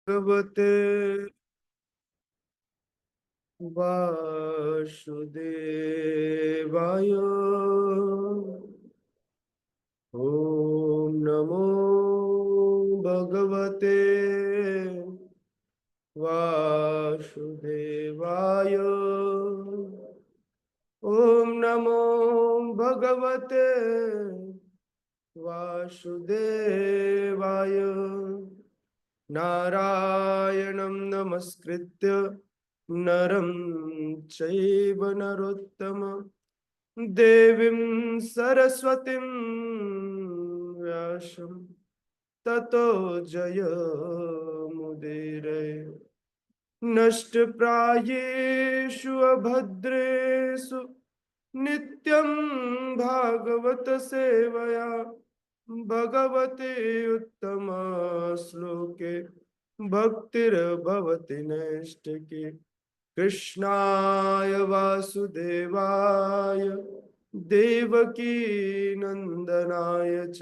भगवते वासुदेवाय। ओम नमो भगवते वासुदेवाय। ओम नमो भगवते वासुदेवाय। नारायणं नमस्कृत्य नरं चैव नरोत्तमं देवीं सरस्वतीं व्यासं ततो जयमुदीरये। नष्टप्रायेषु अभद्रेषु नित्यं भागवत सेवया भगवते उत्तम श्लोके भक्तिर्भवति नैष्टिकी। कृष्णाय वासुदेवाय देवकी नंदनाय च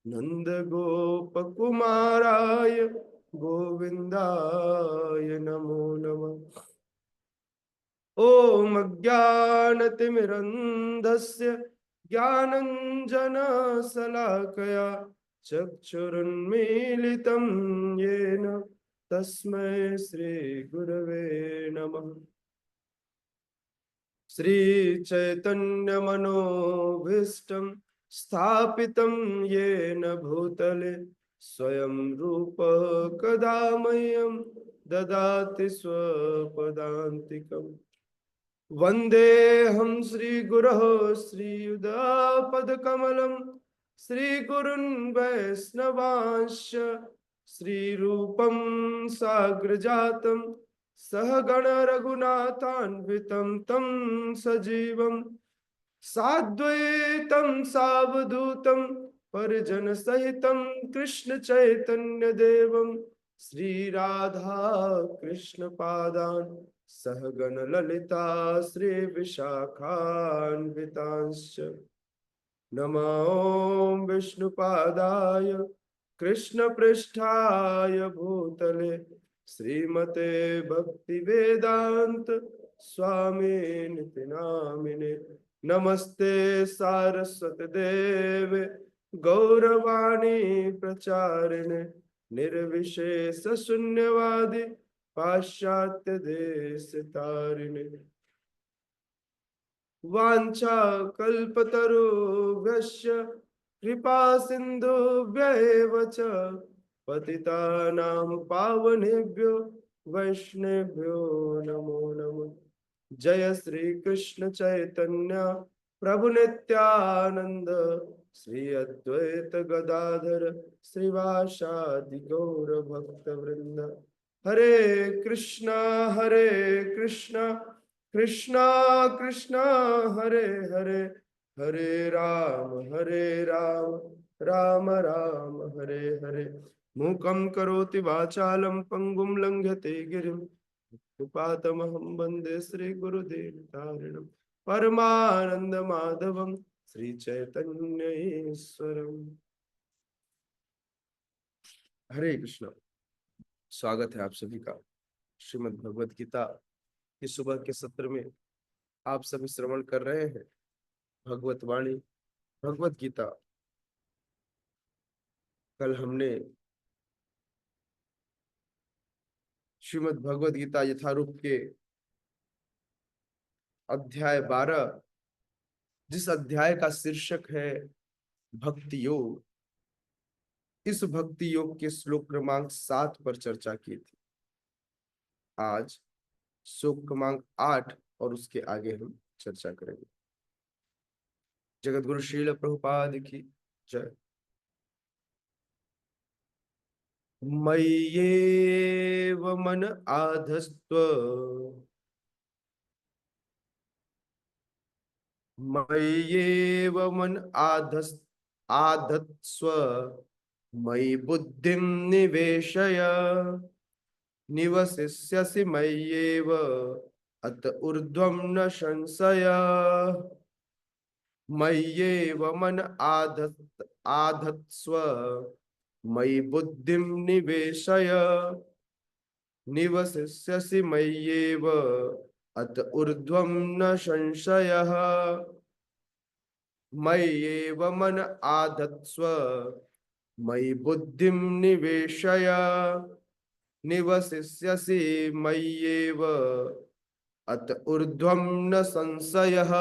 नंदगोपकुमाराय गोविंदाय नमो नमः। ॐ अज्ञानतिमिरन्धस्य ज्ञानञ्जनशलाकया चक्षुरुन्मीलितं येन तस्मै श्रीगुरवे नमः। श्रीचैतन्यमनोभीष्टं स्थापितं येन भूतले स्वयं रूप कदा मह्यं ददाति स्वपदान्तिकम्। वन्देऽहं श्रीगुरोः श्रीयुतापदकमलं श्रीगुरुन् वैष्णवांश्च श्रीरूपं साग्रजातं सहगण रघुनाथान्वितं तं सजीवं साद्वैतं सावधूतं परिजनसहितं कृष्णचैतन्यदेवं श्रीराधा कृष्णपादान् सहगण ललिता श्री विशाखान्वितांश्च नमो विष्णुपादाय कृष्णपृष्ठाय भूतले श्रीमते भक्ति वेदांत स्वामी निति नामिने। नमस्ते सारस्वती देवे गौरवाणी प्रचारिणे निर्विशेष शून्यवादी पाश्चात्य देश तारिणे। वाञ्छा कल्पतरुभ्यश्च कृपा सिन्धुभ्यैव च पतितानां पावनेभ्यो वैष्णवेभ्यो नमो नमः। जय श्री कृष्ण चैतन्य प्रभु नित्यानंद श्री अद्वैत गदाधर श्रीवासादि गौर भक्त वृंद। हरे कृष्णा कृष्णा कृष्णा हरे हरे हरे राम राम राम हरे हरे। मूकं करोति वाचालं पंगुं लंघ्यते गिरिं कृपातमहं वन्दे श्रीगुरुदेवतारिणं परमानंद माधवं श्री चैतन्य ईश्वरम्। हरे कृष्ण। स्वागत है आप सभी का श्रीमद् भगवत गीता के सुबह के सत्र में। आप सभी श्रवण कर रहे हैं भगवत वाणी भगवत गीता। कल हमने श्रीमद् भगवत गीता यथारूप के अध्याय 12, जिस अध्याय का शीर्षक है भक्ति योग, इस भक्ति योग के श्लोक क्रमांक 7 पर चर्चा की थी। आज श्लोक क्रमांक 8 और उसके आगे हम चर्चा करेंगे। जगत गुरु श्रील प्रभुपाद की जय। मय्येव मन आधस्त्व मय्येव मन आधत्स्व मयि बुद्धिं निवेशय निवसिष्यसि मय्येव अत ऊर्ध्वं न संशय। मय्येव मन आधत्स्व मयि बुद्धिं निवेशय निवसिष्यसि मय्येव अत ऊर्ध्वं न संशयः। मय्येव मन आधत्स्व मयि बुद्धिं निवेशय। निवसिष्यसि मय्येव अत ऊर्ध्वं न संशयः।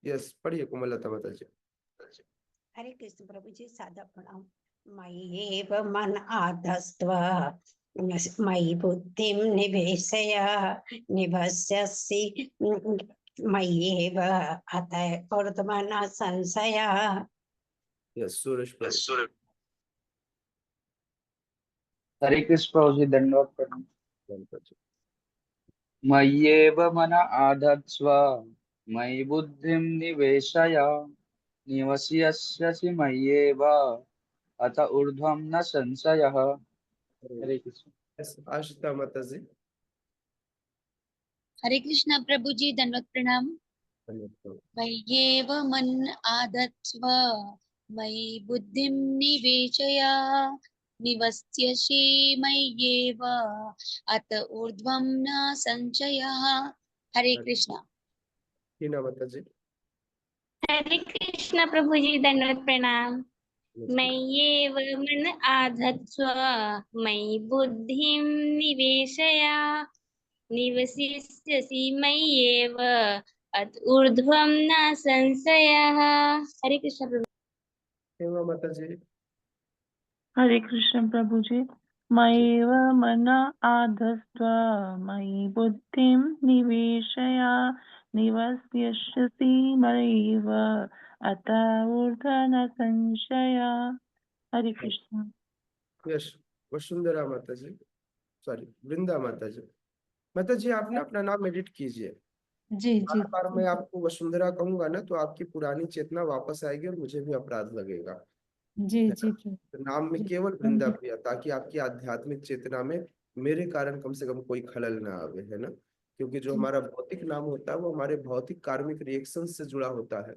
यस, पढ़िए कोमलता माता जी। हरे कृष्ण प्रभु जी, सादा प्रणाम। मय्येव मन आधस्त्व मयि बुद्धिं निवेशय। निवस्यसि मय्येव अतः ऊर्ध्वं न संशयः। यस, सुरेश प्रभु। हरे कृष्ण प्रभु जी, दंडवत प्रणाम। मय्येव मन आधत्स्व मयि बुद्धिं निवेशय। निवसिष्यसि मय्येव अत ऊर्ध्वं न संशयः। हरे कृष्ण। यस, आशिता माता जी। हरे कृष्णा प्रभु जी, दंडवत प्रणाम। मय्येव मन आधत्स्व मयि बुद्धिं निवेशय। निवस्यसि मय्येव अत ऊर्ध्वं न संशयः। हरे कृष्णा। हीना माता जी। हरे कृष्ण प्रभु जी, दंडवत प्रणाम। मय्येव मन आधत्स्व मयि बुद्धिं निवेशय। निवसिष्यसि मय्येव अत ऊर्ध्वं न संशयः। हरे कृष्ण प्रभु। हेमा माता जी। हरे कृष्ण प्रभु जी। मय्येव मन आधस्त्व मयि बुद्धिं निवेशय। निवसिष्यसि मय्येव अत ऊर्ध्वं न संशय। हरे कृष्ण। यश, वसुंधरा माता जी, सॉरी वृंदा माता जी। माता जी, आप ना अपना नाम एडिट कीजिए। जी जी बार बार मैं आपको वसुंधरा कहूंगा ना तो आपकी पुरानी चेतना वापस आएगी और मुझे भी अपराध लगेगा। जी है जी ना? जी तो नाम में केवल वृंदा प्रिया, ताकि आपकी आध्यात्मिक चेतना में मेरे कारण कम से कम कोई खलल ना आवे, है ना। क्योंकि जो हमारा भौतिक नाम होता है वो हमारे भौतिक कार्मिक रिएक्शन से जुड़ा होता है।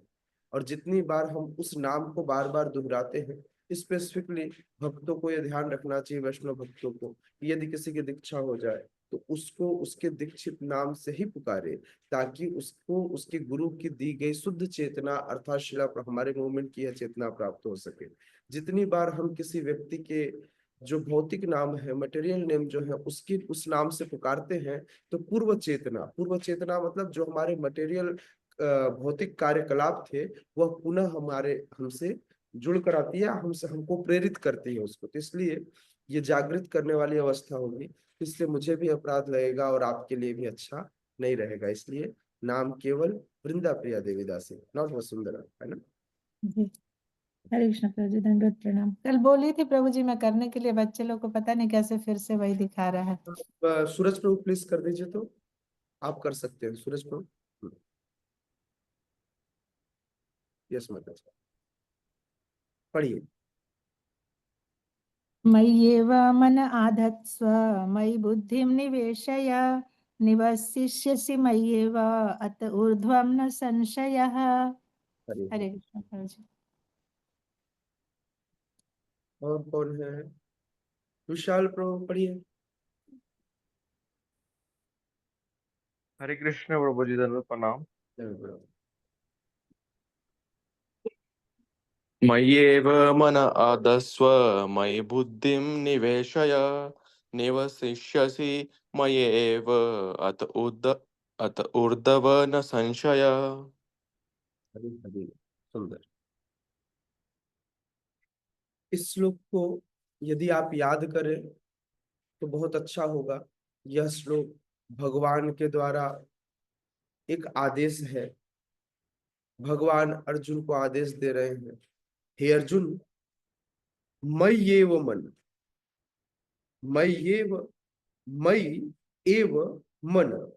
और जितनी बार हम उस नाम को बार बार दोहराते हैं, स्पेसिफिकली भक्तों को यह ध्यान रखना चाहिए, वैष्णव भक्तों को, कि यदि किसी की दीक्षा हो जाए तो उसको उसके दीक्षित नाम से ही पुकारे, ताकि उसको उसके गुरु की दी गई शुद्ध चेतना अर्थात शिला हमारे मूवमेंट की यह चेतना प्राप्त हो सके। जितनी बार हम किसी व्यक्ति के जो भौतिक नाम है, मटेरियल नेम जो है, उसकी उस नाम से पुकारते हैं, तो पूर्व चेतना मतलब जो हमारे मटेरियल भौतिक कार्यकलाप थे, वह पुनः हमारे हमसे जुड़ कर आती है, हमसे हमको प्रेरित करती है उसको। तो इसलिए ये जागृत करने वाली अवस्था होगी, इसलिए मुझे भी अपराध लगेगा और आपके लिए भी अच्छा नहीं रहेगा। इसलिए नाम केवल वृंदा प्रिया देवीदासी, नॉट वसुंधरा, है ना। जी। हरे कृष्ण प्रभु जी, दंडवत प्रणाम। कल बोली थी प्रभु जी मैं करने के लिए, बच्चे लोग को पता नहीं कैसे फिर से वही दिखा रहा है। सूरज प्रभु प्लीज कर दीजिए, तो आप कर सकते हैं सूरज प्रभु। यस माता जी, पढ़िए। मय्येव मन आधत्स्व मयि बुद्धिं निवेशय। निवसिष्यसि मय्येव अत ऊर्ध्वं न संशयः। हरे कृष्ण प्रभु जी। और कौन है? विशाल प्रभु पढ़िए। हरे कृष्ण प्रभु जी, दंडवत प्रणाम। मय्येव मन आदस्व मयि बुद्धिं निवेशय। निवसिष्यसि मय्येव अत ऊर्ध्व न संशय। हरि हरि, सुंदर। इस श्लोक को यदि आप याद करें तो बहुत अच्छा होगा। यह श्लोक भगवान के द्वारा एक आदेश है। भगवान अर्जुन को आदेश दे रहे हैं, हे अर्जुन, मय्येव मन, मय्येव, मयि एव मन,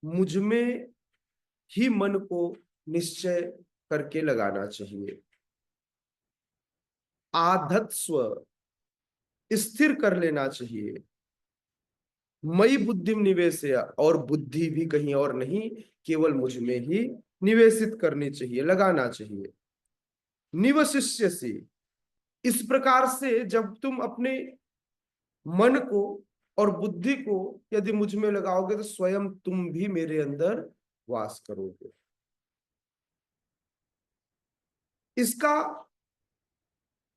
मुझ में ही मन को निश्चय करके लगाना चाहिए। आधत्स्व, स्थिर कर लेना चाहिए। मयि बुद्धि निवेशय, और बुद्धि भी कहीं और नहीं, केवल मुझ में ही निवेशित करनी चाहिए, लगाना चाहिए। निवशिष्यसि, इस प्रकार से जब तुम अपने मन को और बुद्धि को यदि मुझ में लगाओगे तो स्वयं तुम भी मेरे अंदर वास करोगे। इसका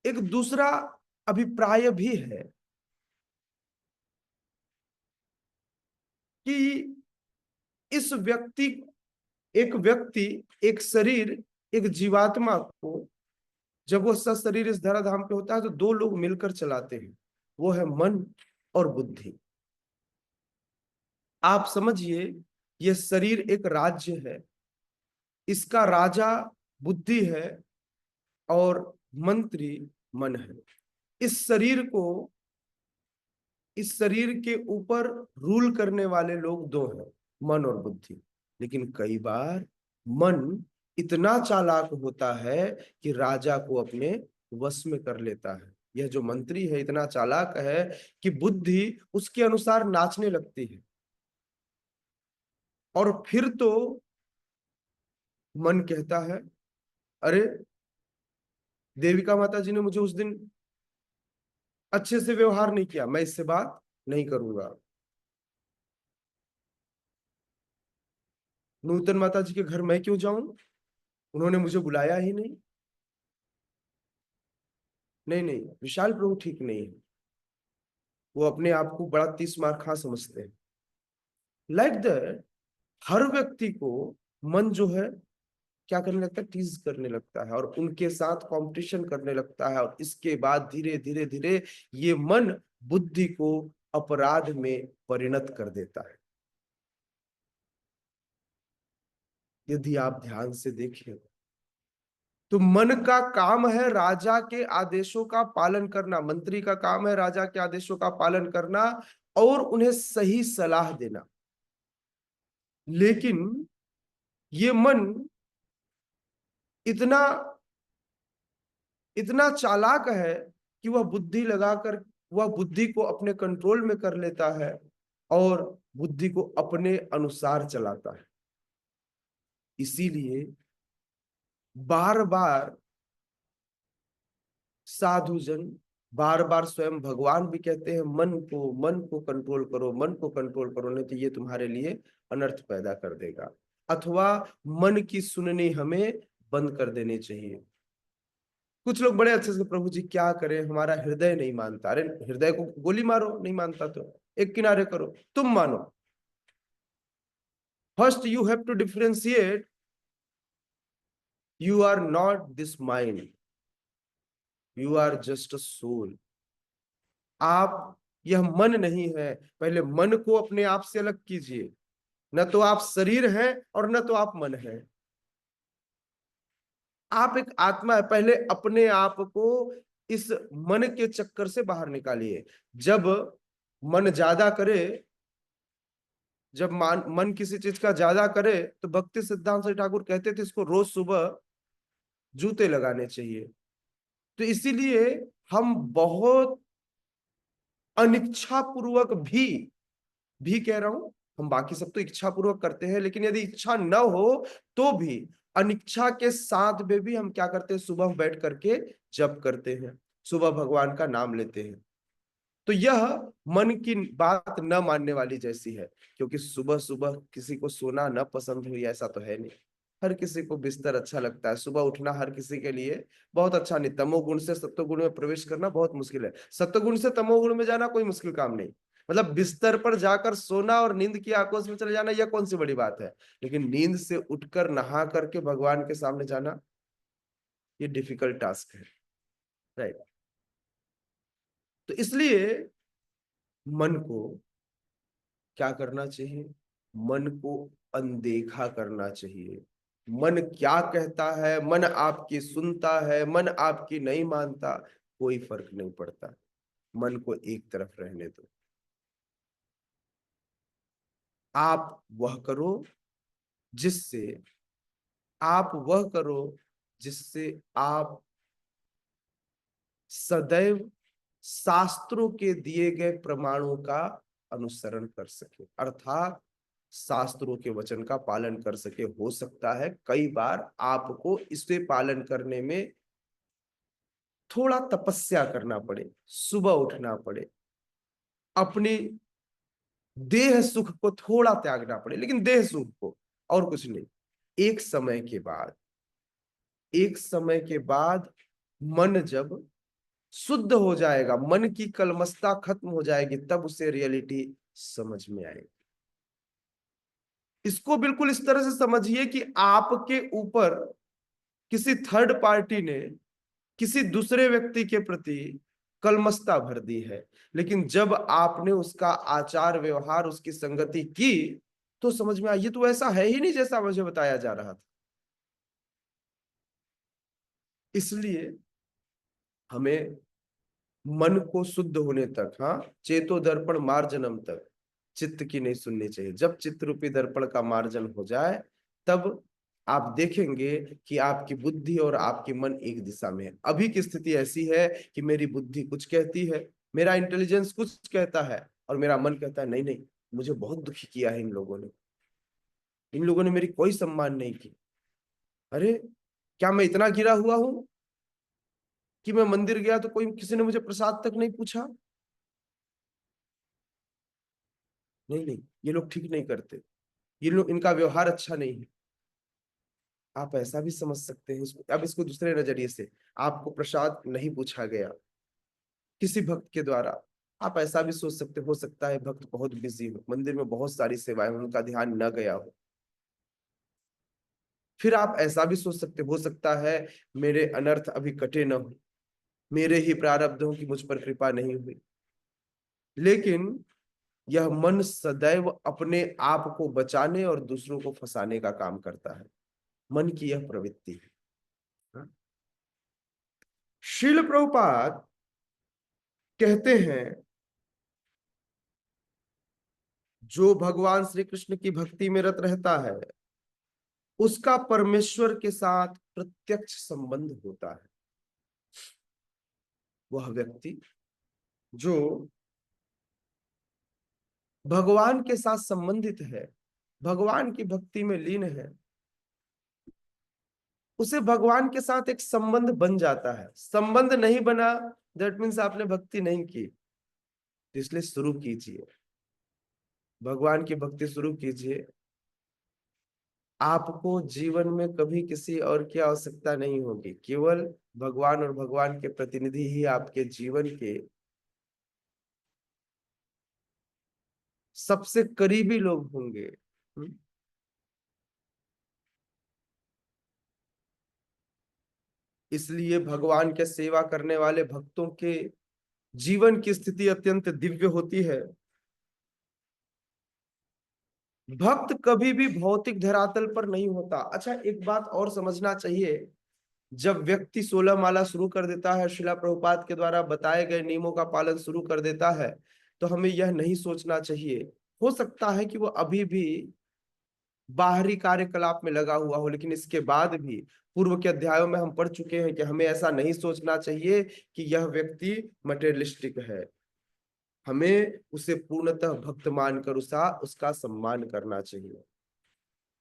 एक दूसरा अभिप्राय भी है कि इस व्यक्ति एक व्यक्ति, एक शरीर, एक जीवात्मा को जब वो सशरीर इस धराधाम पे होता है तो दो लोग मिलकर चलाते हैं, वो है मन और बुद्धि। आप समझिए, ये शरीर एक राज्य है, इसका राजा बुद्धि है और मंत्री मन है। इस शरीर के ऊपर रूल करने वाले लोग दो हैं, मन और बुद्धि। लेकिन कई बार मन इतना चालाक होता है कि राजा को अपने वश में कर लेता है। यह जो मंत्री है इतना चालाक है कि बुद्धि उसके अनुसार नाचने लगती है। और फिर तो मन कहता है, अरे देविका माता जी ने मुझे उस दिन अच्छे से व्यवहार नहीं किया, मैं इससे बात नहीं करूंगा। नूतन माता जी के घर मैं क्यों जाऊं, उन्होंने मुझे बुलाया ही नहीं। नहीं नहीं, विशाल प्रभु ठीक नहीं है, वो अपने आप को बड़ा 30 मार खा समझते हैं। लाइक दैट हर व्यक्ति को मन जो है क्या करने लगता है, टीज करने लगता है और उनके साथ कंपटीशन करने लगता है। और इसके बाद धीरे धीरे धीरे ये मन बुद्धि को अपराध में परिणत कर देता है। यदि आप ध्यान से देखें तो मन का काम है राजा के आदेशों का पालन करना, मंत्री का काम है राजा के आदेशों का पालन करना और उन्हें सही सलाह देना। लेकिन ये मन इतना इतना चालाक है कि वह बुद्धि को अपने कंट्रोल में कर लेता है और बुद्धि को अपने अनुसार चलाता है। इसीलिए बार बार साधुजन, बार बार स्वयं भगवान भी कहते हैं मन को कंट्रोल करो, मन को कंट्रोल करो, नहीं तो ये तुम्हारे लिए अनर्थ पैदा कर देगा। अथवा मन की सुननी हमें बंद कर देनी चाहिए। कुछ लोग बड़े अच्छे से, प्रभु जी क्या करें, हमारा हृदय नहीं मानता। अरे हृदय को गोली मारो, नहीं मानता तो एक किनारे करो, तुम मानो। First you have to differentiate, you are not this mind, you are just a soul. आप यह मन नहीं है, पहले मन को अपने आप से अलग कीजिए। न तो आप शरीर हैं और न तो आप मन हैं, आप एक आत्मा है। पहले अपने आप को इस मन के चक्कर से बाहर निकालिए। जब मन ज्यादा करे, जब मन किसी चीज का ज्यादा करे तो भक्ति सिद्धांत श्री ठाकुर कहते थे इसको रोज सुबह जूते लगाने चाहिए। तो इसीलिए हम बहुत अनिच्छा पूर्वक भी कह रहा हूं, हम बाकी सब तो इच्छा पूर्वक करते हैं, लेकिन यदि इच्छा न हो तो भी अनिच्छा के साथ में भी हम क्या करते हैं, सुबह बैठ करके जप करते हैं, सुबह भगवान का नाम लेते हैं। तो यह मन की बात न मानने वाली जैसी है, क्योंकि सुबह सुबह किसी को सोना न पसंद हुई ऐसा तो है नहीं। हर किसी को बिस्तर अच्छा लगता है, सुबह उठना हर किसी के लिए बहुत अच्छा नहीं। तमोगुण से सत्वगुण में प्रवेश करना बहुत मुश्किल है, सत्वगुण से तमोगुण में जाना कोई मुश्किल काम नहीं। मतलब बिस्तर पर जाकर सोना और नींद की आकोश में चले जाना यह कौन सी बड़ी बात है, लेकिन नींद से उठकर नहा करके भगवान के सामने जाना ये डिफिकल्ट टास्क है, राइट। तो इसलिए मन को क्या करना चाहिए, मन को अनदेखा करना चाहिए। मन क्या कहता है, मन आपकी सुनता है, मन आपकी नहीं मानता, कोई फर्क नहीं पड़ता। मन को एक तरफ रहने दो। आप वह करो जिससे आप सदैव शास्त्रों के दिए गए प्रमाणों का अनुसरण कर सके, अर्थात शास्त्रों के वचन का पालन कर सके। हो सकता है कई बार आपको इसे पालन करने में थोड़ा तपस्या करना पड़े, सुबह उठना पड़े, अपनी देह सुख को थोड़ा त्यागना पड़े, लेकिन देह सुख को, और कुछ नहीं। एक समय के बाद, एक समय के बाद मन जब शुद्ध हो जाएगा, मन की कलमस्ता खत्म हो जाएगी, तब उसे रियलिटी समझ में आएगी। इसको बिल्कुल इस तरह से समझिए कि आपके ऊपर किसी थर्ड पार्टी ने किसी दूसरे व्यक्ति के प्रति कलमस्ता भर दी है, लेकिन जब आपने उसका आचार व्यवहार, उसकी संगति की, तो समझ में आया ये तो ऐसा है ही नहीं जैसा मुझे बताया जा रहा था। इसलिए हमें मन को शुद्ध होने तक, हाँ, चेतो दर्पण मार्जनम तक चित्त की नहीं सुननी चाहिए। जब चित्त रूपी दर्पण का मार्जन हो जाए, तब आप देखेंगे कि आपकी बुद्धि और आपकी मन एक दिशा में है। अभी की स्थिति ऐसी है कि मेरी बुद्धि कुछ कहती है, मेरा इंटेलिजेंस कुछ कहता है, और मेरा मन कहता है नहीं नहीं, मुझे बहुत दुखी किया है इन लोगों ने, इन लोगों ने मेरी कोई सम्मान नहीं की। अरे क्या मैं इतना गिरा हुआ हूं कि मैं मंदिर गया तो कोई, किसी ने मुझे प्रसाद तक नहीं पूछा? नहीं नहीं, ये लोग ठीक नहीं करते, ये लोग, इनका व्यवहार अच्छा नहीं है। आप ऐसा भी समझ सकते हैं इसको। अब इसको दूसरे नजरिए से, आपको प्रसाद नहीं पूछा गया किसी भक्त के द्वारा, आप ऐसा भी सोच सकते हो सकता है भक्त बहुत बिजी हो, मंदिर में बहुत सारी सेवाएं, उनका ध्यान न गया हो। फिर आप ऐसा भी सोच सकते हो सकता है मेरे अनर्थ अभी कटे न हो, मेरे ही प्रारब्धों की मुझ पर कृपा नहीं हुई। लेकिन यह मन सदैव अपने आप को बचाने और दूसरों को फंसाने का काम करता है, मन की यह प्रवृत्ति है। श्रील प्रभुपाद कहते हैं जो भगवान श्री कृष्ण की भक्ति में रत रहता है, उसका परमेश्वर के साथ प्रत्यक्ष संबंध होता है। वह व्यक्ति जो भगवान के साथ संबंधित है, भगवान की भक्ति में लीन है, उसे भगवान के साथ एक संबंध बन जाता है। संबंध नहीं बना, दैट मीन्स आपने भक्ति नहीं की। इसलिए शुरू कीजिए, भगवान की भक्ति शुरू कीजिए। आपको जीवन में कभी किसी और की आवश्यकता नहीं होगी, केवल भगवान और भगवान के प्रतिनिधि ही आपके जीवन के सबसे करीबी लोग होंगे। इसलिए भगवान के सेवा करने वाले भक्तों के जीवन की स्थिति अत्यंत दिव्य होती है। भक्त कभी भी भौतिक धरातल पर नहीं होता। अच्छा, एक बात और समझना चाहिए, जब व्यक्ति 16 माला शुरू कर देता है, श्रीला प्रभुपाद के द्वारा बताए गए नियमों का पालन शुरू कर देता है, तो हमें यह नहीं सोचना चाहिए, हो सकता है कि वो अभी भी बाहरी कार्यकलाप में लगा हुआ हो, लेकिन इसके बाद भी पूर्व के अध्यायों में हम पढ़ चुके हैं कि हमें ऐसा नहीं सोचना चाहिए कि यह व्यक्ति मटेरियलिस्टिक है। हमें उसे पूर्णतः भक्त मानकर उसका सम्मान करना चाहिए।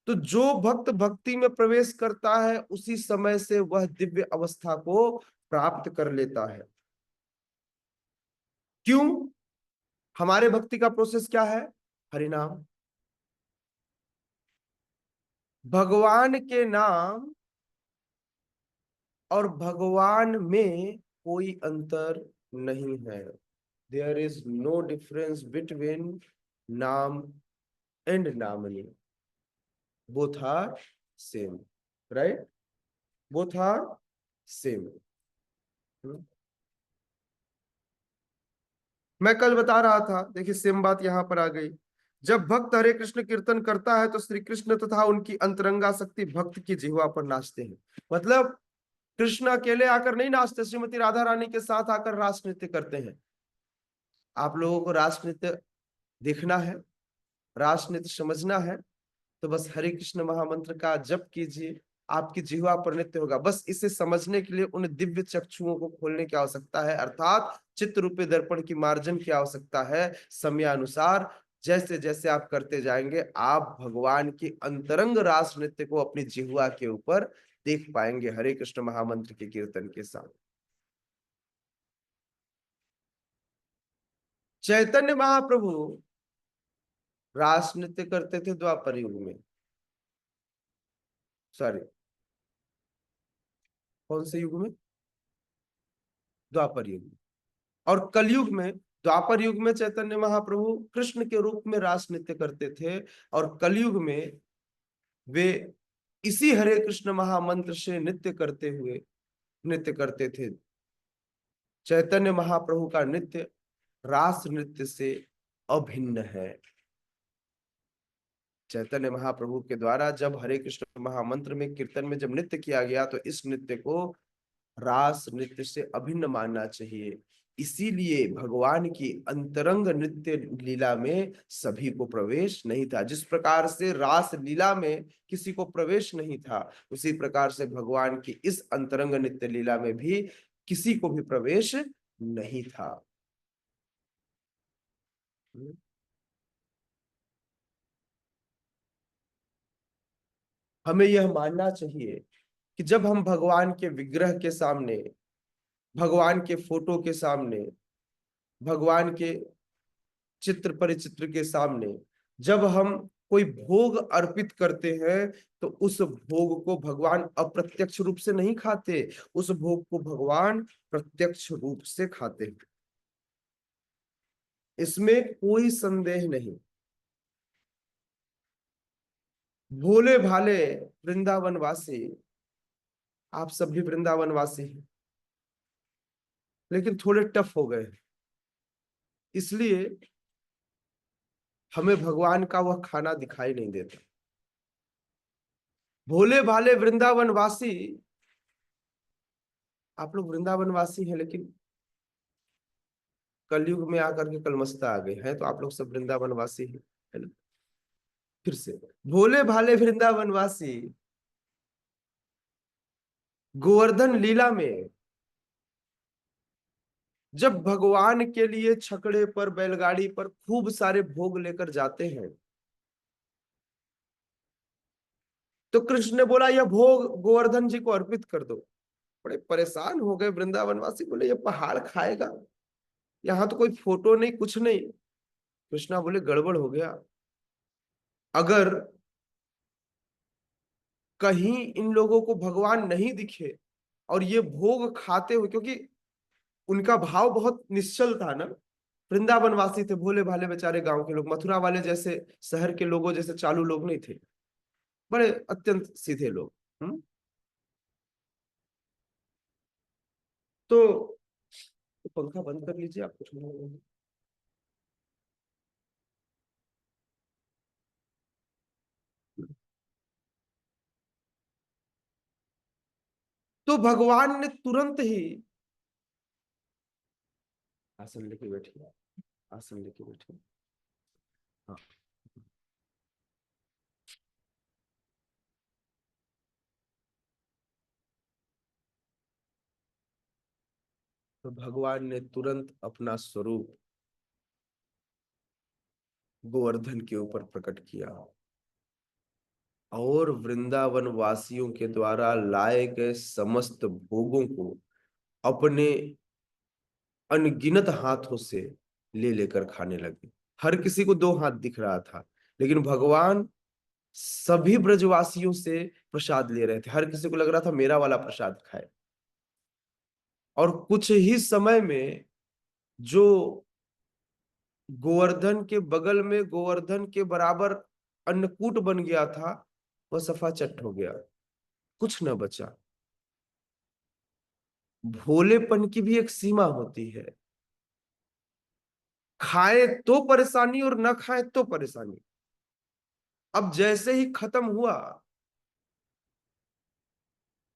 तो जो भक्त भक्ति में प्रवेश करता है, उसी समय से वह दिव्य अवस्था को प्राप्त कर लेता है। क्यों? हमारे भक्ति का प्रोसेस क्या है? हरिनाम, भगवान के नाम और भगवान में कोई अंतर नहीं है। There is no difference between नाम एंड नामनी, both are same, right? Both are same. मैं कल बता रहा था, देखिए सेम बात यहां पर आ गई। जब भक्त हरे कृष्ण कीर्तन करता है तो श्री कृष्ण तथा उनकी अंतरंगा शक्ति भक्त की जिह्वा पर नाचते हैं। मतलब कृष्ण अकेले आकर नहीं नाचते, श्रीमती राधा रानी के साथ आकर रास नृत्य करते हैं। आप लोगों को रास नृत्य देखना है, रास नृत्य समझना है, तो बस हरे कृष्ण महामंत्र का जप कीजिए, आपकी जिह्वा पर नृत्य होगा। बस इसे समझने के लिए उन दिव्य चक्षुओं को खोलने की आवश्यकता है, अर्थात चित्त रूपी दर्पण की मार्जन की आवश्यकता है। समयानुसार जैसे जैसे आप करते जाएंगे, आप भगवान की अंतरंग रास नृत्य को अपनी जिह्वा के ऊपर देख पाएंगे हरे कृष्ण महामंत्र के कीर्तन के साथ। चैतन्य महाप्रभु रास नृत्य करते थे द्वापर युग में, सॉरी कौन से युग में, द्वापर युग में। और कलयुग में, द्वापर युग में चैतन्य महाप्रभु कृष्ण के रूप में रास नृत्य करते थे, और कलयुग में वे इसी हरे कृष्ण महामंत्र से नृत्य करते थे। चैतन्य महाप्रभु का नृत्य रास नृत्य से अभिन्न है। चैतन्य महाप्रभु के द्वारा जब हरे कृष्ण महामंत्र में कीर्तन में जब नृत्य किया गया, तो इस नृत्य को रास नृत्य से अभिन्न मानना चाहिए। इसीलिए भगवान की अंतरंग नृत्य लीला में सभी को प्रवेश नहीं था। जिस प्रकार से रास लीला में किसी को प्रवेश नहीं था, उसी प्रकार से भगवान की इस अंतरंग नृत्य लीला में भी किसी को भी प्रवेश नहीं था। हमें यह मानना चाहिए कि जब हम भगवान के विग्रह के सामने, भगवान के फोटो के सामने, भगवान के चित्र परिचित्र के सामने जब हम कोई भोग अर्पित करते हैं, तो उस भोग को भगवान अप्रत्यक्ष रूप से नहीं खाते, उस भोग को भगवान प्रत्यक्ष रूप से खाते हैं। इसमें कोई संदेह नहीं। भोले भाले वृंदावनवासी, आप सभी वृंदावनवासी हैं, लेकिन थोड़े टफ हो गए, इसलिए हमें भगवान का वह खाना दिखाई नहीं देता। भोले भाले वृंदावनवासी, आप लोग वृंदावनवासी हैं, लेकिन कलयुग में आकर के कलमस्ता आ गए हैं, तो आप लोग सब वृंदावनवासी हैं, है ना। फिर से भोले भाले वृंदावनवासी गोवर्धन लीला में जब भगवान के लिए छकड़े पर, बैलगाड़ी पर खूब सारे भोग लेकर जाते हैं, तो कृष्ण ने बोला यह भोग गोवर्धन जी को अर्पित कर दो। बड़े परेशान हो गए वृंदावनवासी, बोले ये पहाड़ खाएगा, यहाँ तो कोई फोटो नहीं, कुछ नहीं। कृष्णा बोले गड़बड़ हो गया। अगर कहीं इन लोगों को भगवान नहीं दिखे और ये भोग खाते हुए, क्योंकि उनका भाव बहुत निश्चल था ना, वृंदावनवासी थे, भोले भाले बेचारे गांव के लोग, मथुरा वाले जैसे शहर के लोगों जैसे चालू लोग नहीं थे, बड़े अत्यंत सीधे लोग। तो पंखा बंद कर लीजिए, आप कुछ नहीं। तो भगवान ने तुरंत ही आसन लेके बैठिए, आसन लेके बैठिए। हाँ, तो भगवान ने तुरंत अपना स्वरूप गोवर्धन के ऊपर प्रकट किया, और वृंदावन वासियों के द्वारा लाए गए समस्त भोगों को अपने अनगिनत हाथों से ले लेकर खाने लगे। हर किसी को दो हाथ दिख रहा था, लेकिन भगवान सभी ब्रजवासियों से प्रसाद ले रहे थे। हर किसी को लग रहा था मेरा वाला प्रसाद खाए। और कुछ ही समय में जो गोवर्धन के बगल में गोवर्धन के बराबर अन्नकूट बन गया था, वह सफाचट हो गया, कुछ न बचा। भोलेपन की भी एक सीमा होती है, खाए तो परेशानी और न खाए तो परेशानी। अब जैसे ही खत्म हुआ,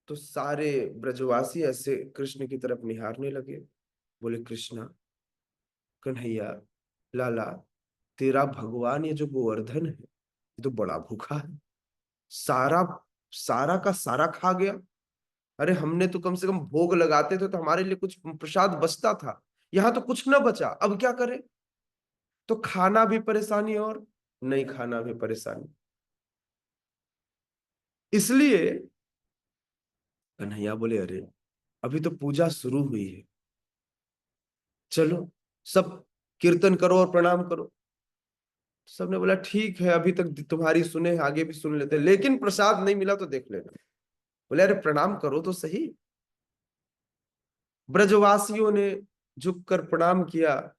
तो सारे ब्रजवासी ऐसे कृष्ण की तरफ निहारने लगे, बोले कृष्णा, कन्हैया, लाला, तेरा भगवान ये जो गोवर्धन है, ये तो बड़ा भूखा है, सारा सारा का सारा खा गया। अरे हमने तो कम से कम भोग लगाते थे तो हमारे लिए कुछ प्रसाद बचता था, यहाँ तो कुछ न बचा, अब क्या करें। तो खाना भी परेशानी और नहीं खाना भी परेशानी। इसलिए कन्हैया बोले अरे अभी तो पूजा शुरू हुई है, चलो सब कीर्तन करो और प्रणाम करो। सबने बोला ठीक है, अभी तक तुम्हारी सुने, आगे भी सुन लेते, लेकिन प्रसाद नहीं मिला तो देख लेना। बोले अरे प्रणाम करो तो सही। ब्रजवासियों ने झुककर प्रणाम किया,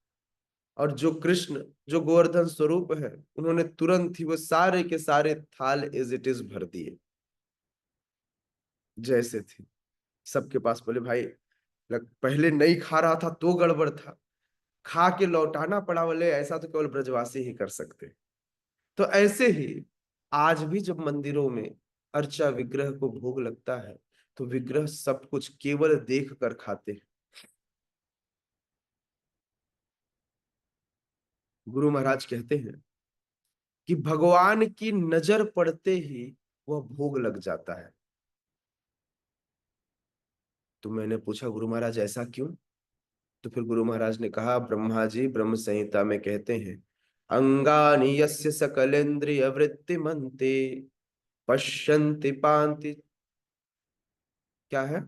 और जो कृष्ण, जो गोवर्धन स्वरूप है, उन्होंने तुरंत ही वो सारे के सारे थाल एज इट इज भर दिए जैसे थे सबके पास। बोले भाई पहले नहीं खा रहा था तो गड़बड़ था, खा के लौटाना पड़ा। बोले ऐसा तो केवल ब्रजवासी ही कर सकते। तो ऐसे ही आज भी जब मंदिरों में अर्चा विग्रह को भोग लगता है, तो विग्रह सब कुछ केवल देख कर खाते हैं। गुरु महाराज कहते हैं कि भगवान की नजर पड़ते ही वह भोग लग जाता है। तो मैंने पूछा गुरु महाराज ऐसा क्यों? तो फिर गुरु महाराज ने कहा, ब्रह्मा जी ब्रह्म संहिता में कहते हैं, अंगानि यस्य सकलेन्द्रिय वृत्तिमन्ते पश्यन्ति पान्ति, क्या है,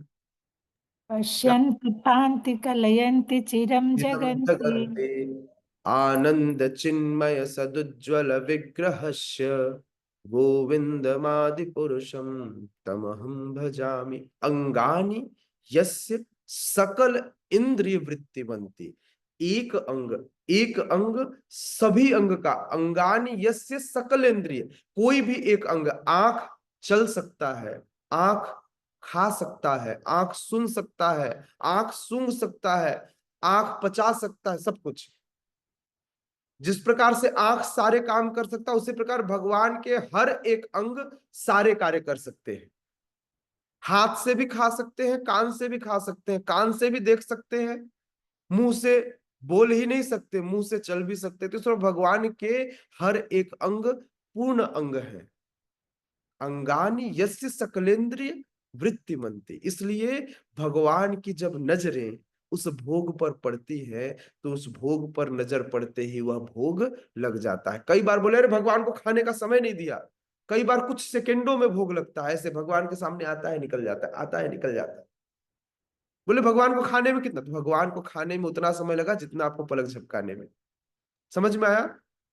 पश्यन्ति पान्ति कलयन्ति चिरं जगन्ति। जगन्ते आनंद चिन्मय सदुज्ज्वल विग्रहस्य गोविंदमादि पुरुषम तमहं भजामि। अंगानि यस्य सकल इंद्रिय वृत्तिमन्ति, एक अंग सभी अंग का, अंगानि यस्य सकल इंद्रिय, कोई भी एक अंग, आंख चल सकता है, आंख खा सकता है, आंख सुन सकता है, आंख सूंघ सकता है, आंख पचा सकता है, सब कुछ। जिस प्रकार से आंख सारे काम कर सकता है, उसी प्रकार भगवान के हर एक अंग सारे कार्य कर सकते हैं। हाथ से भी खा सकते हैं, कान से भी खा सकते हैं, कान से भी देख सकते हैं, मुंह से बोल ही नहीं सकते, मुंह से चल भी सकते। तो इसमें भगवान के हर एक अंग पूर्ण अंग है। अंगानि यस्य सकलेंद्रिय वृत्तिमन्ति, इसलिए भगवान की जब नजरें उस भोग पर पड़ती है, तो उस भोग पर नजर पड़ते ही वह भोग लग जाता है। कई बार बोले अरे भगवान को खाने का समय नहीं दिया, कई बार कुछ सेकंडों में भोग लगता है, ऐसे भगवान के सामने आता है निकल जाता है, आता है निकल जाता है। बोले भगवान को खाने में कितना? तो भगवान को खाने में उतना समय लगा जितना आपको पलक झपकाने में। समझ में आया?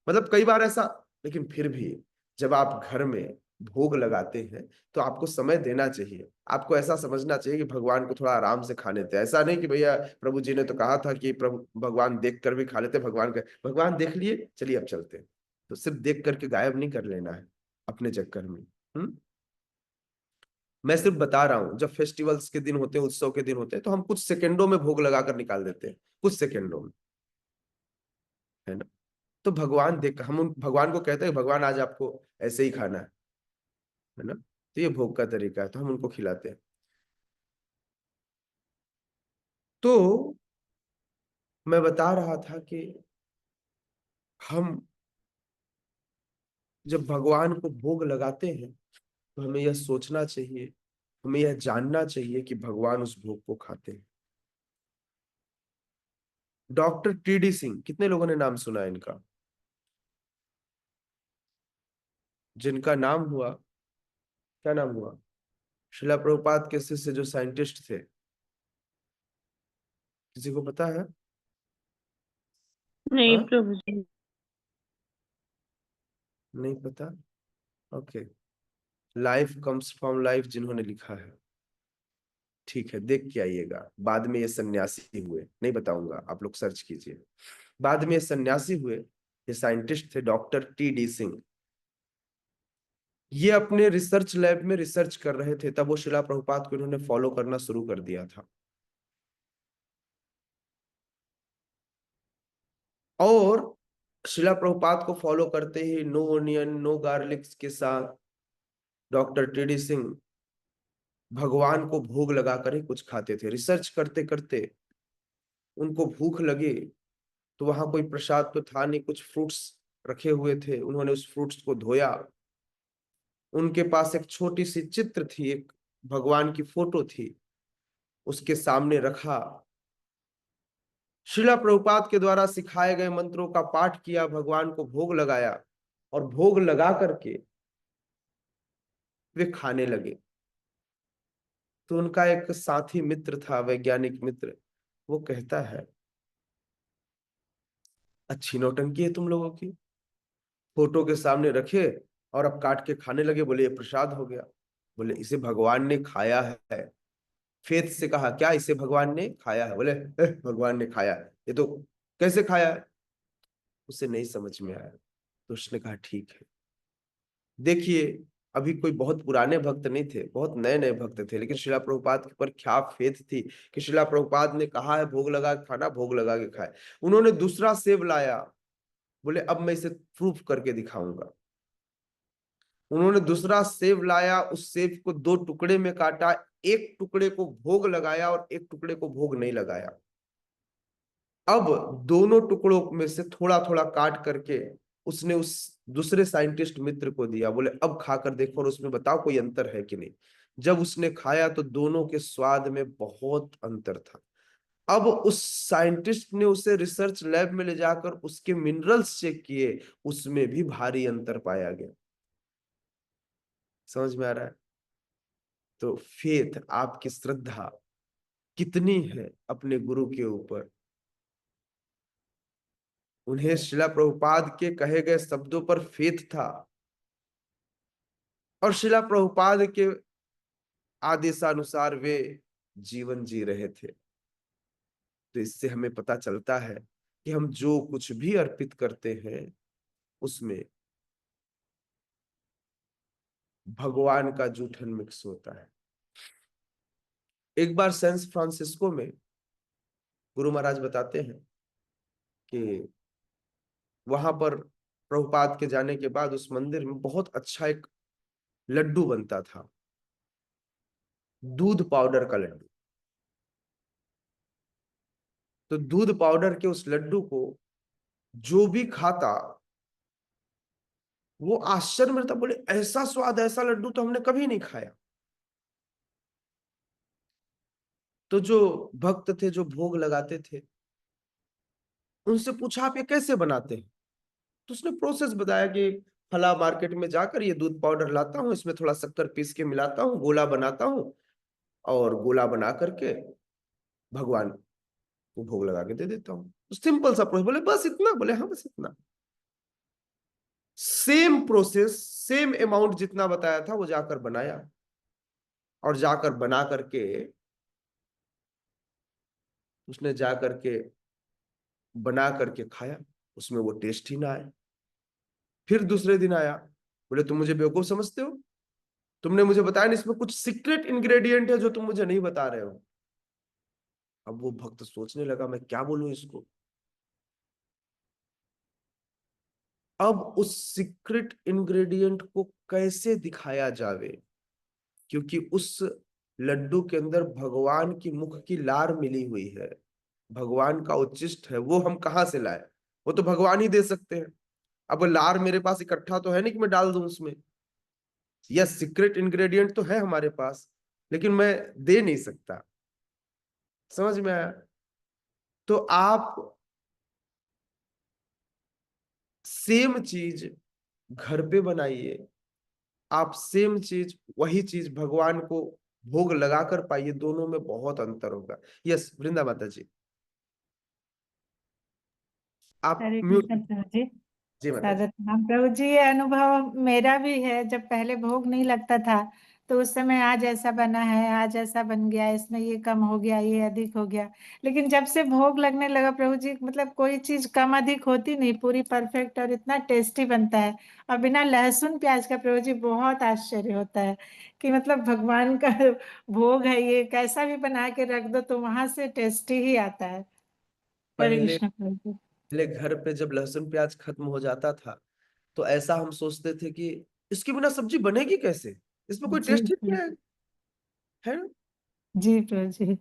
मतलब कई बार ऐसा, लेकिन फिर भी जब आप घर में भोग लगाते हैं तो आपको समय देना चाहिए। आपको ऐसा समझना चाहिए कि भगवान को थोड़ा आराम से खाने दें। ऐसा नहीं कि भैया प्रभु जी ने तो कहा था कि प्रभु भगवान देख कर भी खा लेते, भगवान देख लिए, चलिए अब चलते हैं। तो सिर्फ देख करके गायब नहीं कर लेना है अपने चक्कर में। मैं सिर्फ बता रहा हूं, जब फेस्टिवल्स के दिन होते हैं, उत्सव के दिन होते हैं, तो हम कुछ सेकंडों में भोग लगाकर निकाल देते हैं, कुछ सेकंडों में, है ना। तो भगवान देख, हम भगवान को कहते हैं भगवान आज आपको ऐसे ही खाना है ना। तो ये भोग का तरीका है, तो हम उनको खिलाते हैं। तो मैं बता रहा था कि हम जब भगवान को भोग लगाते हैं, तो हमें यह सोचना चाहिए, हमें यह जानना चाहिए कि भगवान उस भोग को खाते हैं। Doctor TD. सिंह, कितने लोगों ने नाम सुना है इनका? जिनका नाम हुआ, क्या नाम हुआ? शिला प्रभुपाद के शिष्य जो साइंटिस्ट थे, किसी को पता है? नहीं हाँ, प्रभु जी। नहीं पता। Okay, life comes from life जिन्होंने लिखा है, ठीक है, देख के आइएगा। बाद में ये सन्यासी हुए, नहीं बताऊंगा, आप लोग सर्च कीजिए। बाद में ये सन्यासी हुए, ये साइंटिस्ट थे, डॉक्टर टी.डी. सिंह। ये अपने रिसर्च लैब में रिसर्च कर रहे थे, तब वो शिला प्रभुपाद को इन्होंने फॉलो करना शुरू कर दिया था। और शिला प्रभुपाद को फॉलो करते ही नो ओनियन नो गार्लिक्स के साथ डॉक्टर टी.डी. सिंह भगवान को भोग लगाकर ही कुछ खाते थे। रिसर्च करते करते उनको भूख लगी, तो वहां कोई प्रसाद तो था नहीं, कुछ फ्रूट्स रखे हुए थे, उन्होंने उस फ्रूट्स को धोया। उनके पास एक छोटी सी चित्र थी, एक भगवान की फोटो थी, उसके सामने रखा, शिला प्रभुपाद के द्वारा सिखाए गए मंत्रों का पाठ किया, भगवान को भोग लगाया, और भोग लगा करके वे खाने लगे। तो उनका एक साथी मित्र था, वैज्ञानिक मित्र, वो कहता है अच्छी नौटंकी है तुम लोगों की। फोटो के सामने रखे और अब काट के खाने लगे, बोले ये प्रसाद हो गया। बोले इसे भगवान ने खाया है। फेथ से कहा क्या इसे भगवान ने खाया है? बोले भगवान ने खाया है, ये तो कैसे खाया है? उसे नहीं समझ में आया। तो उसने कहा ठीक है। देखिए, अभी कोई बहुत पुराने भक्त नहीं थे, बहुत नए नए भक्त थे, लेकिन शिला प्रभुपाद के ऊपर क्या फेथ थी कि शिला प्रभुपाद ने कहा है भोग लगा के खाना, भोग लगा के खाए। उन्होंने दूसरा सेब लाया, बोले अब मैं इसे प्रूफ करके दिखाऊंगा। उन्होंने दूसरा सेब लाया, उस सेब को 2 टुकड़े में काटा, एक टुकड़े को भोग लगाया और एक टुकड़े को भोग नहीं लगाया। अब दोनों टुकड़ों में से थोड़ा थोड़ा काट करके उसने उस दूसरे साइंटिस्ट मित्र को दिया, बोले अब खाकर देखो और उसमें बताओ कोई अंतर है कि नहीं। जब उसने खाया तो दोनों के स्वाद में बहुत अंतर था। अब उस साइंटिस्ट ने उसे रिसर्च लैब में ले जाकर उसके मिनरल्स चेक किए, उसमें भी भारी अंतर पाया गया। समझ में आ रहा है? तो फेथ, आपकी श्रद्धा कितनी है अपने गुरु के ऊपर। उन्हें शिला प्रभुपाद के कहे गए शब्दों पर फेथ था और शिला प्रभुपाद के आदेशानुसार वे जीवन जी रहे थे। तो इससे हमें पता चलता है कि हम जो कुछ भी अर्पित करते हैं उसमें भगवान का जूठन मिक्स होता है। एक बार सैन फ्रांसिस्को में गुरु महाराज बताते हैं कि वहां पर प्रभुपाद के जाने के बाद उस मंदिर में बहुत अच्छा एक लड्डू बनता था, दूध पाउडर का लड्डू। तो दूध पाउडर के उस लड्डू को जो भी खाता वो आश्चर्य में रहता, बोले ऐसा स्वाद, ऐसा लड्डू तो हमने कभी नहीं खाया। तो जो भक्त थे, जो भोग लगाते थे, उनसे पूछा आप ये कैसे बनाते हैं? तो उसने प्रोसेस बताया कि फला मार्केट में जाकर ये दूध पाउडर लाता हूँ, इसमें थोड़ा शक्कर पीस के मिलाता हूँ, गोला बनाता हूँ और गोला बना करके भगवान को भोग लगा के दे देता हूँ। सिंपल सा प्रोसेस। बोले बस इतना? बोले हाँ बस इतना। सेम प्रोसेस, सेम अमाउंट जितना बताया था वो जाकर बनाया और जाकर बना करके उसने जाकर के बना करके खाया, उसमें वो टेस्ट ही ना आया। फिर दूसरे दिन आया, बोले तुम मुझे बेवकूफ समझते हो? तुमने मुझे बताया ना इसमें कुछ सीक्रेट इंग्रेडिएंट है जो तुम मुझे नहीं बता रहे हो। अब वो भक्त सोचने लगा मैं क्या बोलूं इसको। अब उस सीक्रेट इंग्रेडिएंट को कैसे दिखाया जावे, क्योंकि उस लड्डू के अंदर भगवान की मुख की लार मिली हुई है, भगवान का उच्छिष्ट है। वो हम कहाँ से लाए? वो तो भगवान ही दे सकते हैं। अब लार मेरे पास इकट्ठा तो है नहीं कि मैं डाल दूं उसमें। यस, सीक्रेट इंग्रेडिएंट तो है हमारे पास, लेकिन मैं दे नहीं सकता। समझ में आया? तो आप सेम चीज घर पे बनाइए, आप सेम चीज, वही चीज भगवान को भोग लगा कर पाइए, दोनों में बहुत अंतर होगा। यस वृंदा माता जी, आप हरे म्यूट। कृष्ण प्रभु जी। जी माता जी। सादर प्रणाम प्रभु जी। ये अनुभव मेरा भी है, जब पहले भोग नहीं लगता था तो उस समय आज ऐसा बना है, आज ऐसा बन गया, इसमें ये कम हो गया, ये अधिक हो गया। लेकिन जब से भोग लगने लगा प्रभु जी, मतलब कोई चीज कम अधिक होती नहीं, पूरी परफेक्ट और इतना टेस्टी बनता है। और बिना लहसुन प्याज का प्रभु जी बहुत आश्चर्य होता है कि मतलब भगवान का भोग है, ये कैसा भी बना के रख दो तो वहां से टेस्टी ही आता है। हरे पहले कृष्ण प्रभु जी। पहले घर पे जब लहसुन प्याज खत्म हो जाता था तो ऐसा हम सोचते थे कि इसके बिना सब्जी बनेगी कैसे, इसमें कोई जी टेस्ट ही नहीं है ना? जी प्रभु जी।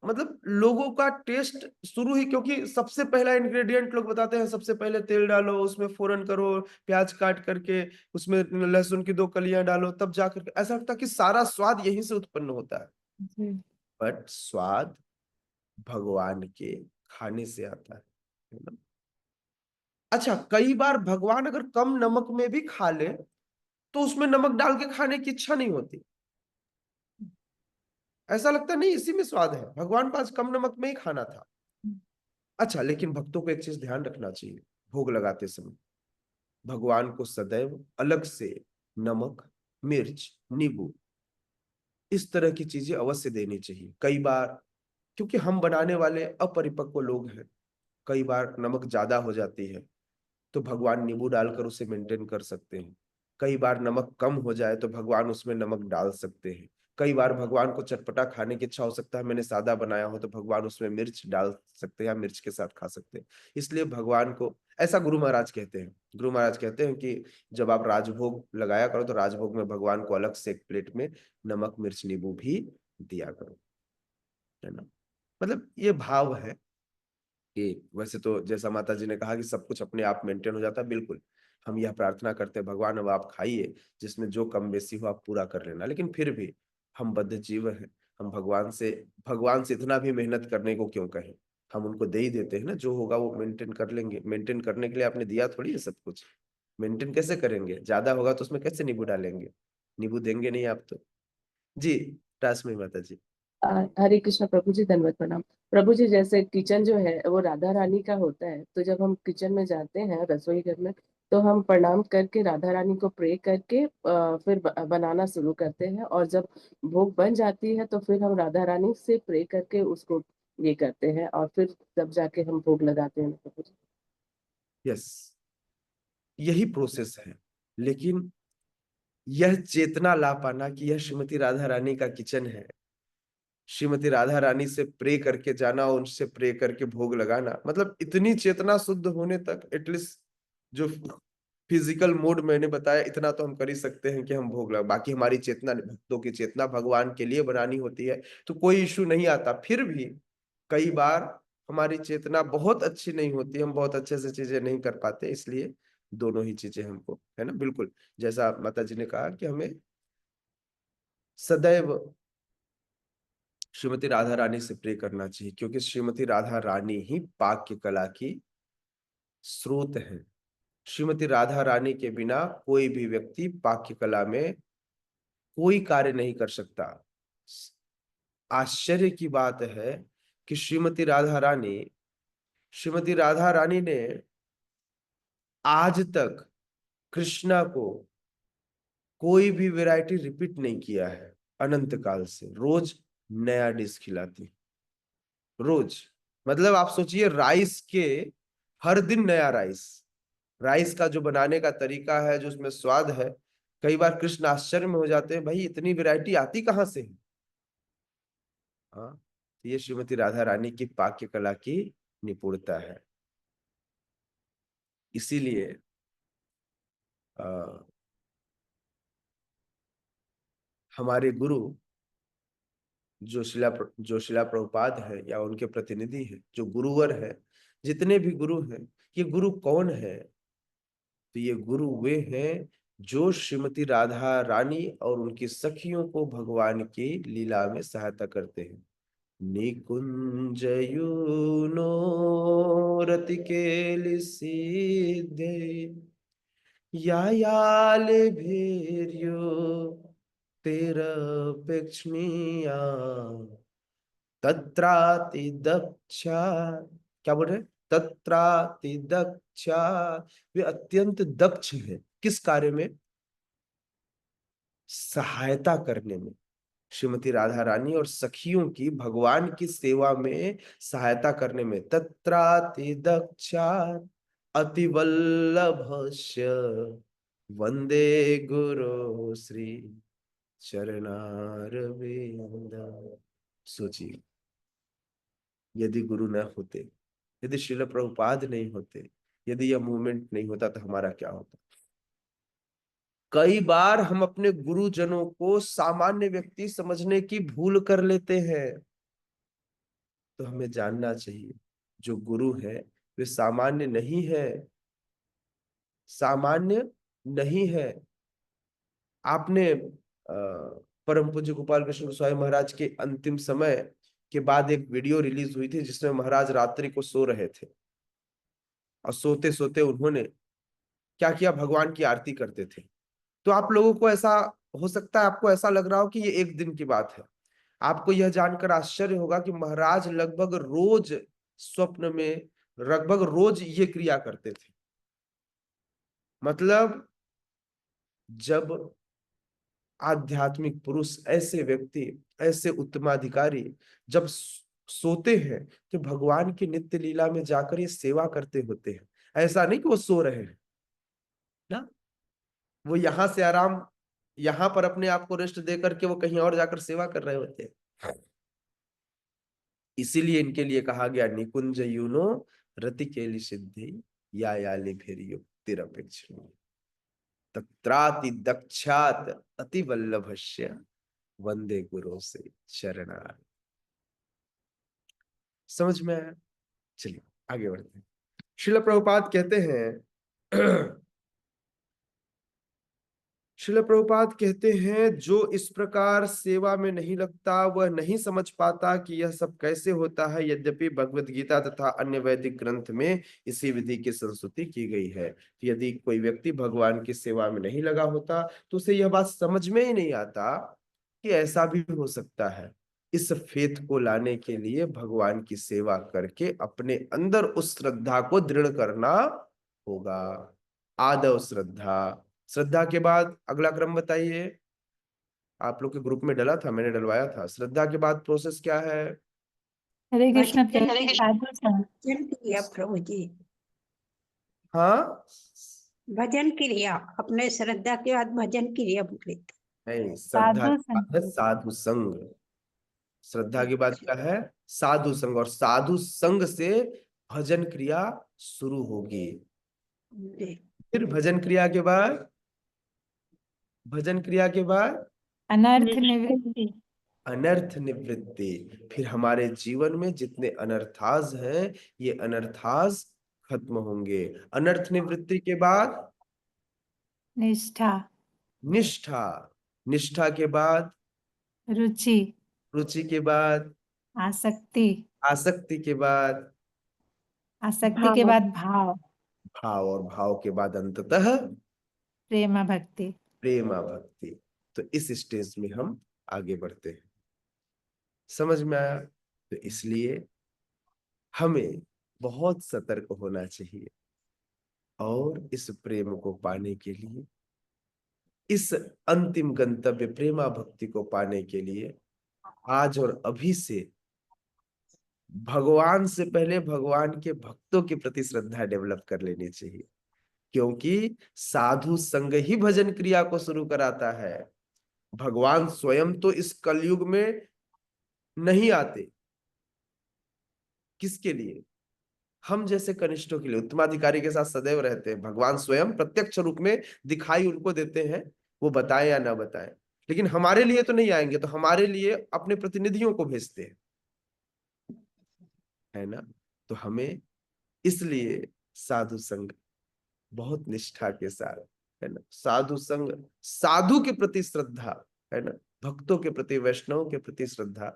मतलब लोगों का टेस्ट शुरू ही, क्योंकि सबसे पहला इंग्रेडिएंट लोग बताते हैं सबसे पहले तेल डालो, उसमें फोरन करो, प्याज काट करके उसमें लहसुन की 2 कलियां डालो, तब जाकर के ऐसा लगता है कि सारा स्वाद यहीं से उत्पन्न होता है। जी बट स्वाद भगवान के खाने से आता है ना? अच्छा, कई बार भगवान अगर कम नमक में भी खा ले तो उसमें नमक डाल के खाने की इच्छा नहीं होती। ऐसा लगता नहीं इसी में स्वाद है, भगवान पास कम नमक में ही खाना था। अच्छा, लेकिन भक्तों को एक चीज ध्यान रखना चाहिए, भोग लगाते समय भगवान को सदैव अलग से नमक, मिर्च, नींबू इस तरह की चीजें अवश्य देनी चाहिए। कई बार क्योंकि हम बनाने वाले अपरिपक्व लोग हैं, कई बार नमक ज्यादा हो जाती है तो भगवान नींबू डालकर उसे मेंटेन कर सकते हैं। कई बार नमक कम हो जाए तो भगवान उसमें नमक डाल सकते हैं। कई बार भगवान को चटपटा खाने की इच्छा हो सकता है, मैंने सादा बनाया हो तो भगवान उसमें मिर्च डाल सकते हैं या मिर्च के साथ खा सकते हैं। इसलिए भगवान को ऐसा गुरु महाराज कहते हैं, गुरु महाराज कहते हैं कि जब आप राजभोग लगाया करो तो राजभोग में भगवान को अलग से एक प्लेट में नमक, मिर्च, नींबू भी दिया करो, है ना। मतलब ये भाव है कि वैसे तो जैसा माता जी ने कहा कि सब कुछ अपने आप मेंटेन हो जाता है, बिल्कुल हम यह प्रार्थना करते हैं भगवान अब आप खाइए, जिसमें जो कम बेसी हो आप पूरा कर लेना। लेकिन फिर भी हम बद्ध जीव हैं, हम भगवान से इतना भी मेहनत करने को क्यों कहें, हम उनको दे ही देते हैं ना, जो होगा वो मेंटेन कर लेंगे। मेंटेन करने के लिए आपने दिया थोड़ी है सब कुछ, मेंटेन कैसे करेंगे, ज्यादा होगा तो उसमें कैसे नींबू डालेंगे, नींबू देंगे नहीं आप तो। जी, रासमई माता जी। हरे कृष्ण प्रभु जी, दंडवत प्रणाम। प्रभु जी, जैसे किचन जो है वो राधा रानी का होता है, तो जब हम किचन में जाते हैं रसोई घर में, तो हम प्रणाम करके राधा रानी को प्रे करके फिर बनाना शुरू करते हैं, और जब भोग बन जाती है तो फिर हम राधा रानी से प्रे करके उसको ये करते हैं, और फिर तब जाके हम भोग लगाते हैं प्रभु जी। यस, यही प्रोसेस है। लेकिन यह चेतना ला पाना कि यह श्रीमती राधा रानी का किचन है, श्रीमती राधा रानी से प्रे करके जाना, उनसे प्रे करके भोग लगाना, मतलब इतनी चेतना शुद्ध होने तक एटलीस्ट जो फिजिकल मोड मैंने बताया इतना तो हम कर ही सकते हैं कि हम भोग लगा। बाकी हमारी चेतना, भक्तों की चेतना भगवान के लिए बनानी होती है तो कोई इशू नहीं आता। फिर भी कई बार हमारी चेतना बहुत अच्छी नहीं होती, हम बहुत अच्छे से चीजें नहीं कर पाते, इसलिए दोनों ही चीजें हमको, है ना, बिल्कुल जैसा माता जी ने कहा कि हमें सदैव श्रीमती राधा रानी से प्रे करना चाहिए, क्योंकि श्रीमती राधा रानी ही पाक्य कला की स्रोत है। श्रीमती राधा रानी के बिना कोई भी व्यक्ति पाक्य कला में कोई कार्य नहीं कर सकता। आश्चर्य की बात है कि श्रीमती राधा रानी ने आज तक कृष्णा को कोई भी वैरायटी रिपीट नहीं किया है। अनंत काल से रोज नया डिश खिलाती, रोज। मतलब आप सोचिए, राइस के हर दिन नया राइस, राइस का जो बनाने का तरीका है, जो उसमें स्वाद है, कई बार कृष्ण आश्चर्य में हो जाते हैं, भाई इतनी वैरायटी आती कहाँ से है। हाँ, तो ये श्रीमती राधा रानी की पाक्य कला की निपुणता है। इसीलिए हमारे गुरु जो शिला प्रभुपाद है या उनके प्रतिनिधि हैं, जो गुरुवर है, जितने भी गुरु हैं, ये गुरु कौन है, तो ये गुरु वे हैं जो श्रीमती राधा रानी और उनकी सखियों को भगवान की लीला में सहायता करते हैं। निकुंज यूनो रति केलि सीधे यायाल भीर्यो तेरपेक्षणीया तत्राति दक्षा, क्या बोल रहे, तत्राति दक्षा, वे अत्यंत दक्ष है किस कार्य में, सहायता करने में। श्रीमती राधा रानी और सखियों की भगवान की सेवा में सहायता करने में। तत्राति दक्षा अतिवल्लभस्य वंदे गुरु श्री चरणारविंद। सोचिए, यदि गुरु न होते, यदि श्रील प्रभुपाद नहीं होते, यदि यह मूवमेंट नहीं होता तो हमारा क्या होता। कई बार हम अपने गुरुजनों को सामान्य व्यक्ति समझने की भूल कर लेते हैं, तो हमें जानना चाहिए जो गुरु है वे सामान्य नहीं है, सामान्य नहीं है। आपने परम पूज्य गोपाल कृष्ण गोस्वामी महाराज के अंतिम समय के बाद एक वीडियो रिलीज हुई थी जिसमें महाराज रात्रि को सो रहे थे और सोते सोते उन्होंने क्या किया, भगवान की आरती करते थे। तो आप लोगों को ऐसा हो सकता है, आपको ऐसा लग रहा हो कि ये एक दिन की बात है। आपको यह जानकर आश्चर्य होगा कि महाराज लगभग रोज स्वप्न में लगभग रोज ये क्रिया करते थे। मतलब जब आध्यात्मिक पुरुष, ऐसे व्यक्ति, ऐसे उत्तमाधिकारी जब सोते हैं तो भगवान की नित्य लीला में जाकर ये सेवा करते होते हैं। ऐसा नहीं कि वो सो रहे हैं ना, वो यहां से आराम, यहां पर अपने आप को रेस्ट दे करके वो कहीं और जाकर सेवा कर रहे होते हैं। इसीलिए इनके लिए कहा गया निकुंज यूनो रति केली सिद्धि या याली फेरियो तिरपेक्ष तत्राति दक्षात अति वल्लभस्य वंदे गुरु से शरणार्थ। समझ में आया? चलिए आगे बढ़ते हैं। श्रील प्रभुपाद कहते हैं श्रील प्रभुपाद कहते हैं जो इस प्रकार सेवा में नहीं लगता वह नहीं समझ पाता कि यह सब कैसे होता है। यद्यपि भगवत गीता तथा अन्य वैदिक ग्रंथ में इसी विधि की संस्तुति की गई है। यदि कोई व्यक्ति भगवान की सेवा में नहीं लगा होता तो उसे यह बात समझ में ही नहीं आता कि ऐसा भी हो सकता है। इस फेथ को लाने के लिए भगवान की सेवा करके अपने अंदर उस श्रद्धा को दृढ़ करना होगा। आदव श्रद्धा, श्रद्धा के बाद अगला क्रम बताइए। आप लोग के ग्रुप में डला था, मैंने डलवाया था। श्रद्धा के बाद प्रोसेस क्या है? हरे कृष्ण भजन प्रभु जी, साधु संग। भजन क्रिया प्रभु जी, हाँ भजन क्रिया, अपने श्रद्धा के बाद भजन क्रिया बोले। नहीं, श्रद्धा साधु के बाद है संग। साधु संग। श्रद्धा के बाद क्या है? साधु संग। और साधु संग से भजन क्रिया शुरू होगी। फिर भजन क्रिया के बाद, भजन क्रिया के बाद अनर्थ निवृत्ति। अनर्थ निवृत्ति। फिर हमारे जीवन में जितने अनर्थाज हैं ये अनर्थाज खत्म होंगे। अनर्थ निवृत्ति के बाद निष्ठा। निष्ठा। निष्ठा के बाद रुचि। रुचि के बाद आसक्ति। आसक्ति के बाद आसक्ति के बाद भाव। भाव। और भाव के बाद अंततः प्रेम भक्ति। प्रेमा भक्ति। तो इस स्टेज में हम आगे बढ़ते हैं। समझ में आया? तो इसलिए हमें बहुत सतर्क होना चाहिए और इस प्रेम को पाने के लिए, इस अंतिम गंतव्य प्रेमा भक्ति को पाने के लिए आज और अभी से भगवान से पहले भगवान के भक्तों के प्रति श्रद्धा डेवलप कर लेनी चाहिए। क्योंकि साधु संग ही भजन क्रिया को शुरू कराता है। भगवान स्वयं तो इस कलयुग में नहीं आते। किसके लिए? हम जैसे कनिष्ठों के लिए, उत्तमाधिकारी के साथ सदैव रहते हैं। भगवान स्वयं प्रत्यक्ष रूप में दिखाई उनको देते हैं, वो बताएं या ना बताएं। लेकिन हमारे लिए तो नहीं आएंगे, तो हमारे लिए अपने प्रतिनिधियों को भेजते हैं, है ना? तो हमें इसलिए साधु संग बहुत निष्ठा के साथ, है ना, साधु संग, साधु के प्रति श्रद्धा, है ना, भक्तों के प्रति, वैष्णव के प्रति श्रद्धा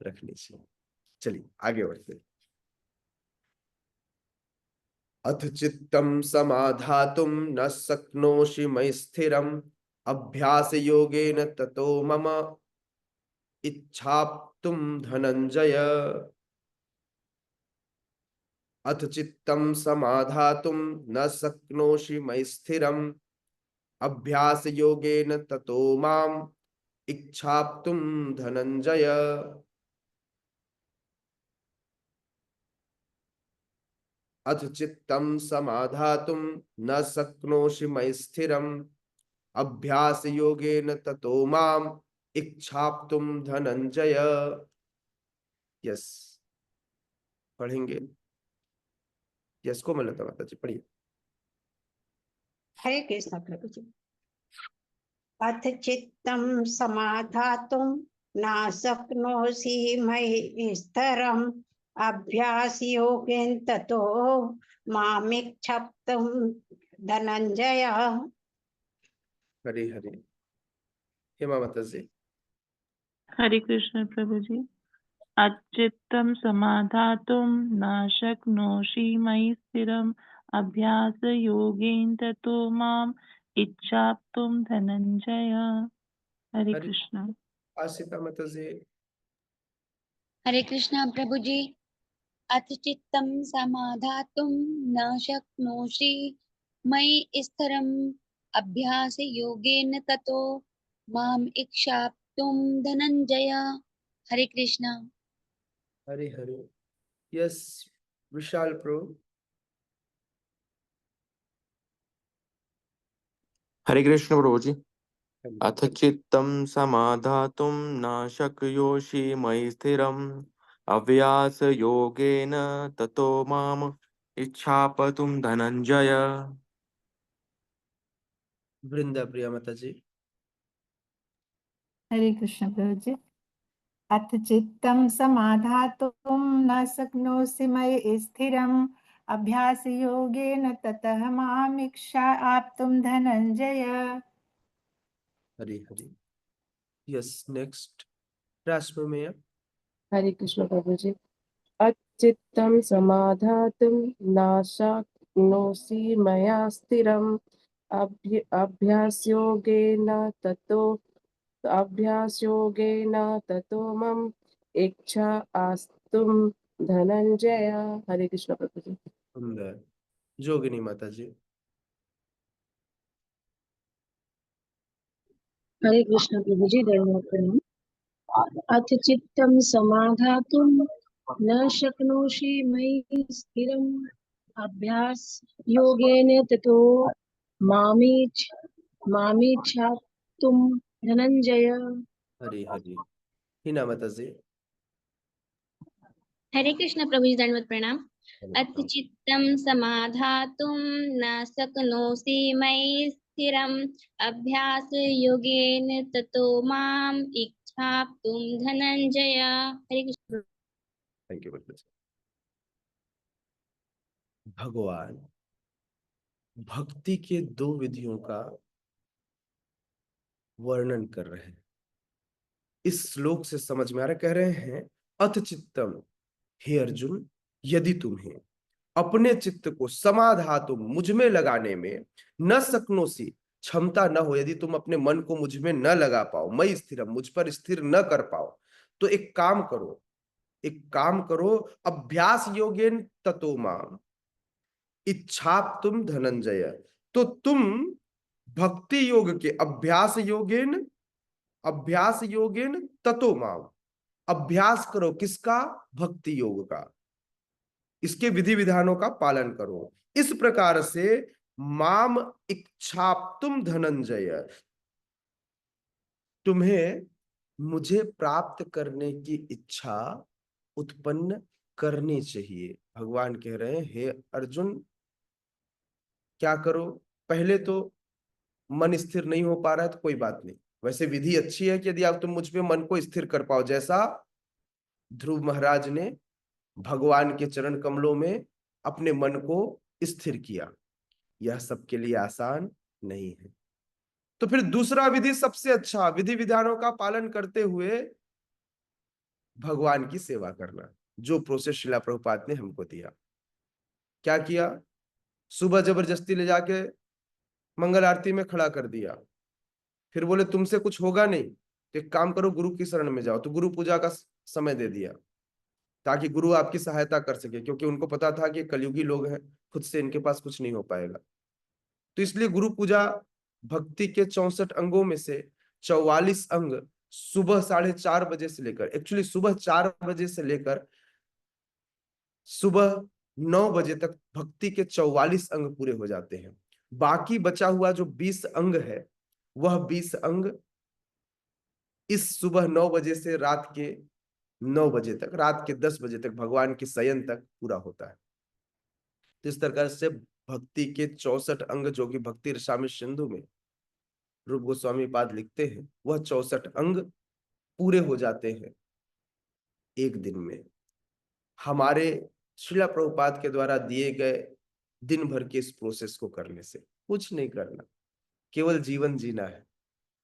रखनी चाहिए। चलिए आगे बढ़ते हैं। अथ चित्तम समाधातुम न शक्नोषि मयि स्थिरम अभ्यास योगेन ततो मम इच्छाप्तुम धनंजय। अथ चित्तम समाधातुम न शक्नोषि मयि स्थिरम अभ्यास योगेन ततो माम इच्छाप्तुम धनंजय। अथ चित्तम समाधातुम न शक्नोषि मयि स्थिरम अभ्यास योगेन ततो माम इच्छाप्तुम धनंजय। यस, पढ़ेंगे। यस को लता माता जी पढ़िए। हरे कृष्ण प्रभु जी। अथ चित्तं समाधातुं न शक्नोषि मयि स्थिरम् अभ्यासयोगेन ततो मामिच्छप्तुं धनंजय। हरे हरे। हेमा माता जी। हरे कृष्ण प्रभु जी। अचित्तं समाधातुं न शक्नोषि मयि स्थिरम् अभ्यास योगेन ततो माम इच्छाप्तुं धनंजय। हरे हरे कृष्ण। आशिता माता जी। हरे कृष्णा प्रभु जी। अथ चित्तं समाधातुं न शक्नोषि मयि स्थिरम् अभ्यासयोगेन ततो माम् इच्छाप्तुं धनंजय। हरे कृष्णा। हरे हरे। यस विशाल प्रो। हरे कृष्ण प्रभु जी। अथ चित्तं समाधातुं न शक्नोषि मयि स्थिरम् अभ्यासयोगेन ततो माम् इच्छापतुं धनंजय। वृंदा प्रिया माता जी। हरे कृष्ण प्रभु जी। अथ चित्तं समाधातुं न शक्नोषि मयि स्थिरम् अभ्यासयोगेन ततः मामिच्छा आप्तुं धनंजय। हरे हरे। यस नेक्स्ट राष्ट्रमेय। हरे कृष्ण प्रभु जी। अचित्तं समाधातुं न शक्नोषि मया स्थिरम् अभ्यासयोगेन ततो मम इच्छा आस्तुं धनंजय। हरे कृष्ण प्रभु जी। सुंदर। जोगिनी माता जी। हरे कृष्ण प्रभु जी, धन्यवाद प्रणाम। अथ चित्तं समाधातुं न शक्नोषि मयि स्थिरम् अभ्यास योगेन ततो मामिच्छाप्तुं धनंजय। हरे हरे। हिना माता जी। हरे कृष्ण प्रभु जी, दंडवत प्रणाम। अथ चित्तं समाधातुं न शक्नोषि मयि स्थिरम् अभ्यास योगेन ततो माम् इच्छाप्तुं धनंजय। हरे कृष्ण। थैंक यू माता जी। भगवान भक्ति के दो विधियों का वर्णन कर रहे हैं। इस श्लोक से समझ में आ रहा, कह रहे हैं अथ चित्तम, हे अर्जुन, यदि तुम्हें अपने चित्त को समाधातु मुझ में लगाने में न शक्नोसी क्षमता न हो, यदि तुम अपने मन को मुझ में न लगा पाओ, मई स्थिरम मुझ पर स्थिर न कर पाओ, तो एक काम करो, अभ्यास योगेन ततो माम इच्छाप तुम धनंजय। तो तुम भक्ति योग के अभ्यास योगेन ततो माम, अभ्यास करो किसका? भक्ति योग का। इसके विधि विधानों का पालन करो। इस प्रकार से माम इच्छाप्तुम धनंजय, तुम्हें मुझे प्राप्त करने की इच्छा उत्पन्न करनी चाहिए। भगवान कह रहे हैं हे अर्जुन, क्या करो? पहले तो मन स्थिर नहीं हो पा रहा है तो कोई बात नहीं, वैसे विधि अच्छी है कि यदि आप तुम मुझ पे मन को स्थिर कर पाओ, जैसा ध्रुव महाराज ने भगवान के चरण कमलों में अपने मन को स्थिर किया। यह सबके लिए आसान नहीं है। तो फिर दूसरा विधि सबसे अच्छा, विधि विधानों का पालन करते हुए भगवान की सेवा करना, जो प्रोसेस शिला प्रभुपाद ने हमको दिया। क्या किया? सुबह जबरदस्ती ले जाके मंगल आरती में खड़ा कर दिया, फिर बोले तुमसे कुछ होगा नहीं तो एक काम करो, गुरु की शरण में जाओ, तो गुरु पूजा का समय दे दिया ताकि गुरु आपकी सहायता कर सके, क्योंकि उनको पता था कि कलयुगी लोग हैं, खुद से इनके पास कुछ नहीं हो पाएगा। तो इसलिए गुरु पूजा भक्ति के 64 अंगों में से 44 अंग सुबह 4:30 बजे से लेकर, एक्चुअली सुबह 4 बजे से लेकर सुबह 9 बजे तक भक्ति के 44 अंग पूरे हो जाते हैं। बाकी बचा हुआ जो 20 अंग है, वह 20 अंग इस सुबह 9 बजे से रात के 9 बजे तक, रात के 10 बजे तक, भगवान के शयन तक पूरा होता है। तो इस तरह से भक्ति के 64 अंग, जो कि भक्ति रसामृत सिंधु में रूप गोस्वामी पाद लिखते हैं, वह 64 अंग पूरे हो जाते हैं एक दिन में। हमारे श्रीला प्रभुपाद के द्वारा दिए गए दिन भर के इस प्रोसेस को करने से कुछ नहीं करना, केवल जीवन जीना है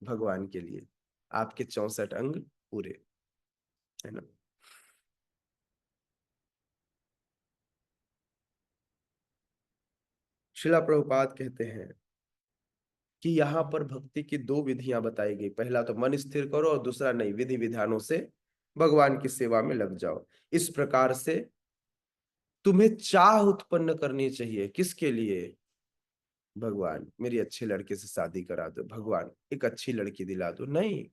भगवान के लिए। आपके 64 अंग पूरे, है ना। श्रीला प्रभुपाद कहते हैं कि यहाँ पर भक्ति की दो विधियां बताई गई, पहला तो मन स्थिर करो और दूसरा नहीं, विधि विधानों से भगवान की सेवा में लग जाओ। इस प्रकार से तुम्हें चाह उत्पन्न करनी चाहिए। किसके लिए? भगवान मेरी अच्छे लड़के से शादी करा दो, भगवान एक अच्छी लड़की दिला दो। नहीं,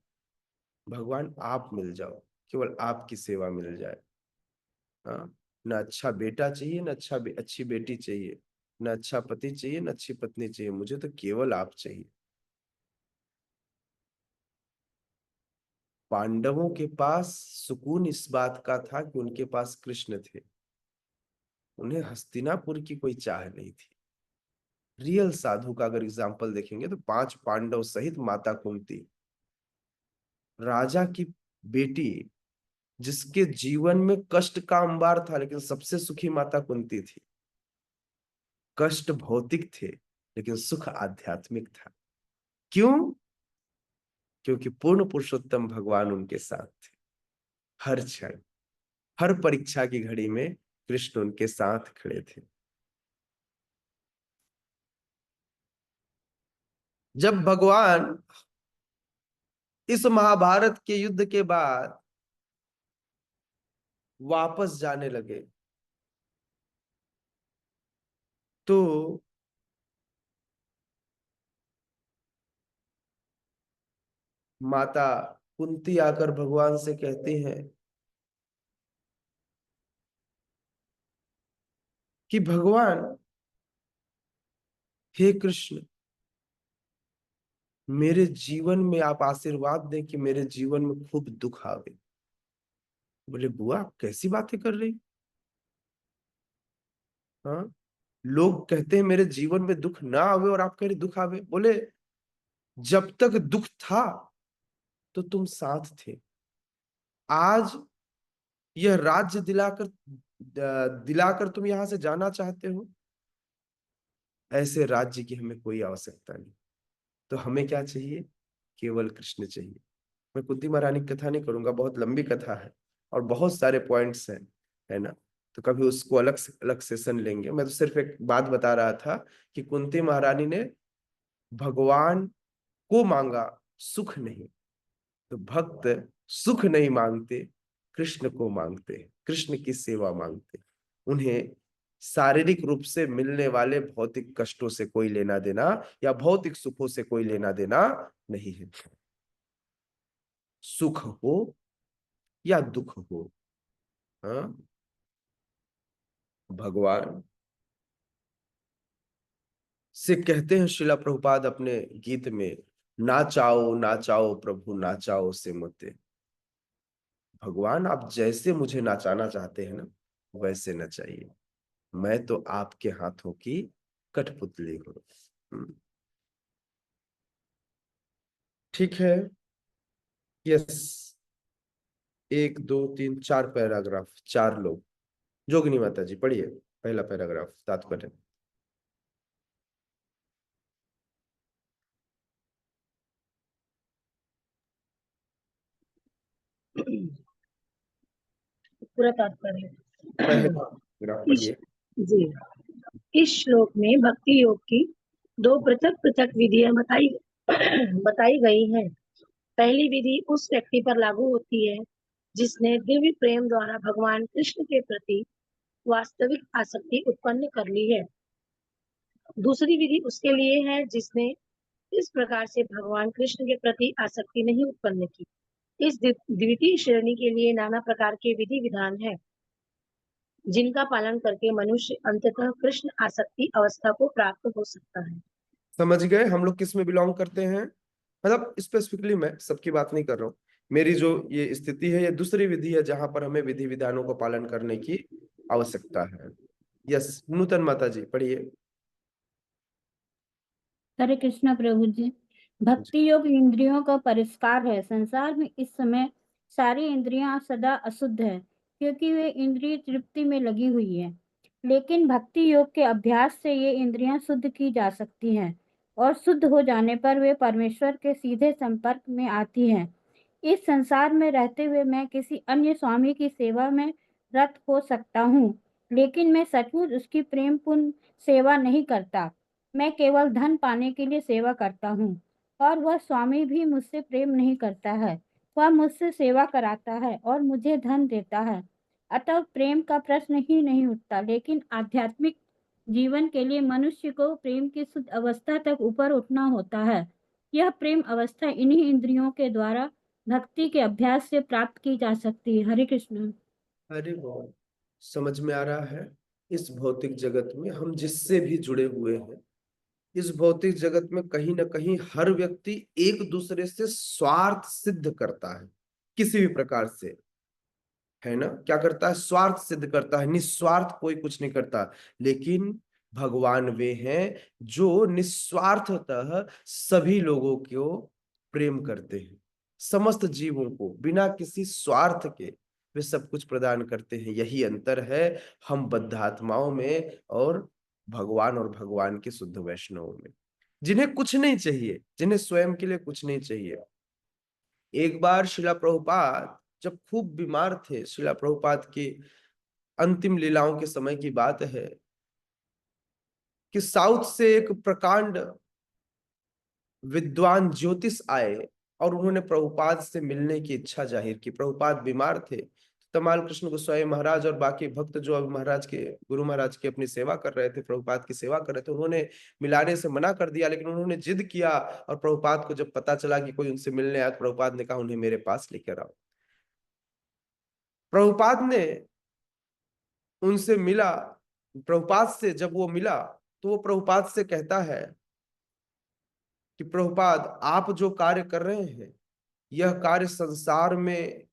भगवान आप मिल जाओ, केवल आपकी सेवा मिल जाए। हाँ, न अच्छा बेटा चाहिए, न अच्छी बेटी चाहिए, न अच्छा पति चाहिए, न अच्छी पत्नी चाहिए, मुझे तो केवल आप चाहिए। पांडवों के पास सुकून इस बात का था कि उनके पास कृष्ण थे, उन्हें हस्तिनापुर की कोई चाह नहीं थी। रियल साधु का अगर एग्जाम्पल देखेंगे तो 5 पांडव सहित माता कुंती, राजा की बेटी, जिसके जीवन में कष्ट का अंबार था, लेकिन सबसे सुखी माता कुंती थी। कष्ट भौतिक थे लेकिन सुख आध्यात्मिक था। क्यों? क्योंकि पूर्ण पुरुषोत्तम भगवान उनके साथ थे। हर क्षण, हर परीक्षा की घड़ी में कृष्ण उनके साथ खड़े थे। जब भगवान इस महाभारत के युद्ध के बाद वापस जाने लगे तो माता कुंती आकर भगवान से कहती हैं कि भगवान, हे कृष्ण, मेरे जीवन में आप आशीर्वाद दें कि मेरे जीवन में खूब दुख आवे। बोले बुआ आप कैसी बातें कर रही? हाँ, लोग कहते हैं मेरे जीवन में दुख ना आवे और आप कह रहे दुख आवे। बोले जब तक दुख था तो तुम साथ थे, आज यह राज्य दिलाकर तुम यहां से जाना चाहते हो, ऐसे राज्य की हमें कोई आवश्यकता नहीं। तो हमें क्या चाहिए? केवल कृष्ण चाहिए। मैं कुंती महारानी की कथा नहीं करूंगा, बहुत लंबी कथा है और बहुत सारे पॉइंट्स हैं, है ना। तो कभी उसको अलग सेशन लेंगे। मैं तो सिर्फ एक बात बता रहा था कि कुंती महारानी ने भगवान को मांगा, सुख नहीं। तो भक्त सुख नहीं मांगते, कृष्ण को मांगते, कृष्ण की सेवा मांगते। उन्हें शारीरिक रूप से मिलने वाले भौतिक कष्टों से कोई लेना देना या भौतिक सुखों से कोई लेना देना नहीं है। सुख हो या दुख हो, हाँ, भगवान से कहते हैं श्रीला प्रभुपाद अपने गीत में, नाचाओ नाचाओ प्रभु नाचाओ से मुते। भगवान आप जैसे मुझे नाचाना चाहते हैं ना, वैसे नचाइए, मैं तो आपके हाथों की कठपुतली हूं। ठीक है। यस, 1 2 3 4 पैराग्राफ, 4 लोग। जोगिनी माता जी पढ़िए पहला पैराग्राफ तात्पर्य। पूरा तात्पर्य। पहला पैराग्राफ इस पढ़िए। जी इस श्लोक में भक्ति योग की 2 पृथक पृथक विधियां बताई गई हैं। पहली विधि उस व्यक्ति पर लागू होती है जिसने दिव्य प्रेम द्वारा भगवान कृष्ण के प्रति वास्तविक आसक्ति उत्पन्न कर ली है। दूसरी विधि उसके लिए है जिसने इस प्रकार से भगवान कृष्ण के प्रति आसक्ति नहीं उत्पन्न की। इस द्वितीय श्रेणी के लिए नाना प्रकार के विधि विधान है जिनका पालन करके मनुष्य अंततः कृष्ण आसक्ति अवस्था को प्राप्त हो सकता है। समझ गए हम लोग किस में बिलोंग करते हैं? मतलब स्पेसिफिकली मैं सबकी बात नहीं कर रहा हूँ, मेरी जो ये स्थिति है ये दूसरी विधि है जहां पर हमें विधि विधानों को पालन करने की आवश्यकता है। यस, नूतन माता जी पढ़िए। हरे कृष्णा प्रभु जी। भक्ति योग इंद्रियों का परिष्कार है। संसार में इस समय सारी इंद्रियां सदा अशुद्ध है क्योंकि वे इंद्रिय तृप्ति में लगी हुई है। लेकिन भक्ति योग के अभ्यास से ये इंद्रियां शुद्ध की जा सकती हैं और शुद्ध हो जाने पर वे परमेश्वर के सीधे संपर्क में आती हैं। इस संसार में रहते हुए मैं किसी अन्य स्वामी की सेवा में रत हो सकता हूँ, लेकिन मैं सचमुच उसकी प्रेमपूर्ण सेवा नहीं करता। मैं केवल धन पाने के लिए सेवा करता हूँ और वह स्वामी भी मुझसे प्रेम नहीं करता है। वह मुझसे सेवा कराता है और मुझे धन देता है। अतः प्रेम का प्रश्न ही नहीं उठता। लेकिन आध्यात्मिक जीवन के लिए मनुष्य को प्रेम की शुद्ध अवस्था तक ऊपर उठना होता है। यह प्रेम अवस्था इन्हीं इंद्रियों के द्वारा भक्ति के अभ्यास से प्राप्त की जा सकती है। हरे कृष्ण। अरे बहुत समझ में आ रहा है। इस भौतिक जगत में हम जिससे भी जुड़े हुए हैं, इस भौतिक जगत में कहीं ना कहीं हर व्यक्ति एक दूसरे से स्वार्थ सिद्ध करता है, किसी भी प्रकार से, है ना। क्या करता है? स्वार्थ सिद्ध करता है, निस्वार्थ कोई कुछ नहीं करता। लेकिन भगवान वे हैं जो निस्वार्थतः सभी लोगों को प्रेम करते हैं, समस्त जीवों को बिना किसी स्वार्थ के वे सब कुछ प्रदान करते हैं। यही अंतर है हम बद्ध आत्माओं में और भगवान के शुद्ध वैष्णवों में, जिन्हें कुछ नहीं चाहिए, जिन्हें स्वयं के लिए कुछ नहीं चाहिए। एक बार शिला प्रभुपाद जब खूब बीमार थे, शिला प्रभुपाद की अंतिम लीलाओं के समय की बात है कि साउथ से एक प्रकांड विद्वान ज्योतिष आए और उन्होंने प्रभुपाद से मिलने की इच्छा जाहिर की। प्रभुपाद बीमार थे। तमाल कृष्ण गोस्वामी महाराज और बाकी भक्त जो अभी महाराज के, गुरु महाराज की अपनी सेवा कर रहे थे, प्रभुपाद की सेवा कर रहे थे, उन्होंने मिलाने से मना कर दिया। लेकिन उन्होंने जिद किया और प्रभुपाद को जब पता चला कि कोई उनसे मिलने आया, प्रभुपाद ने कहा उन्हें मेरे पास लेकर आओ। प्रभुपाद ने उनसे मिला। प्रभुपाद से जब वो मिला तो वो प्रभुपाद से कहता है कि प्रभुपाद, आप जो कार्य कर रहे हैं, यह कार्य संसार में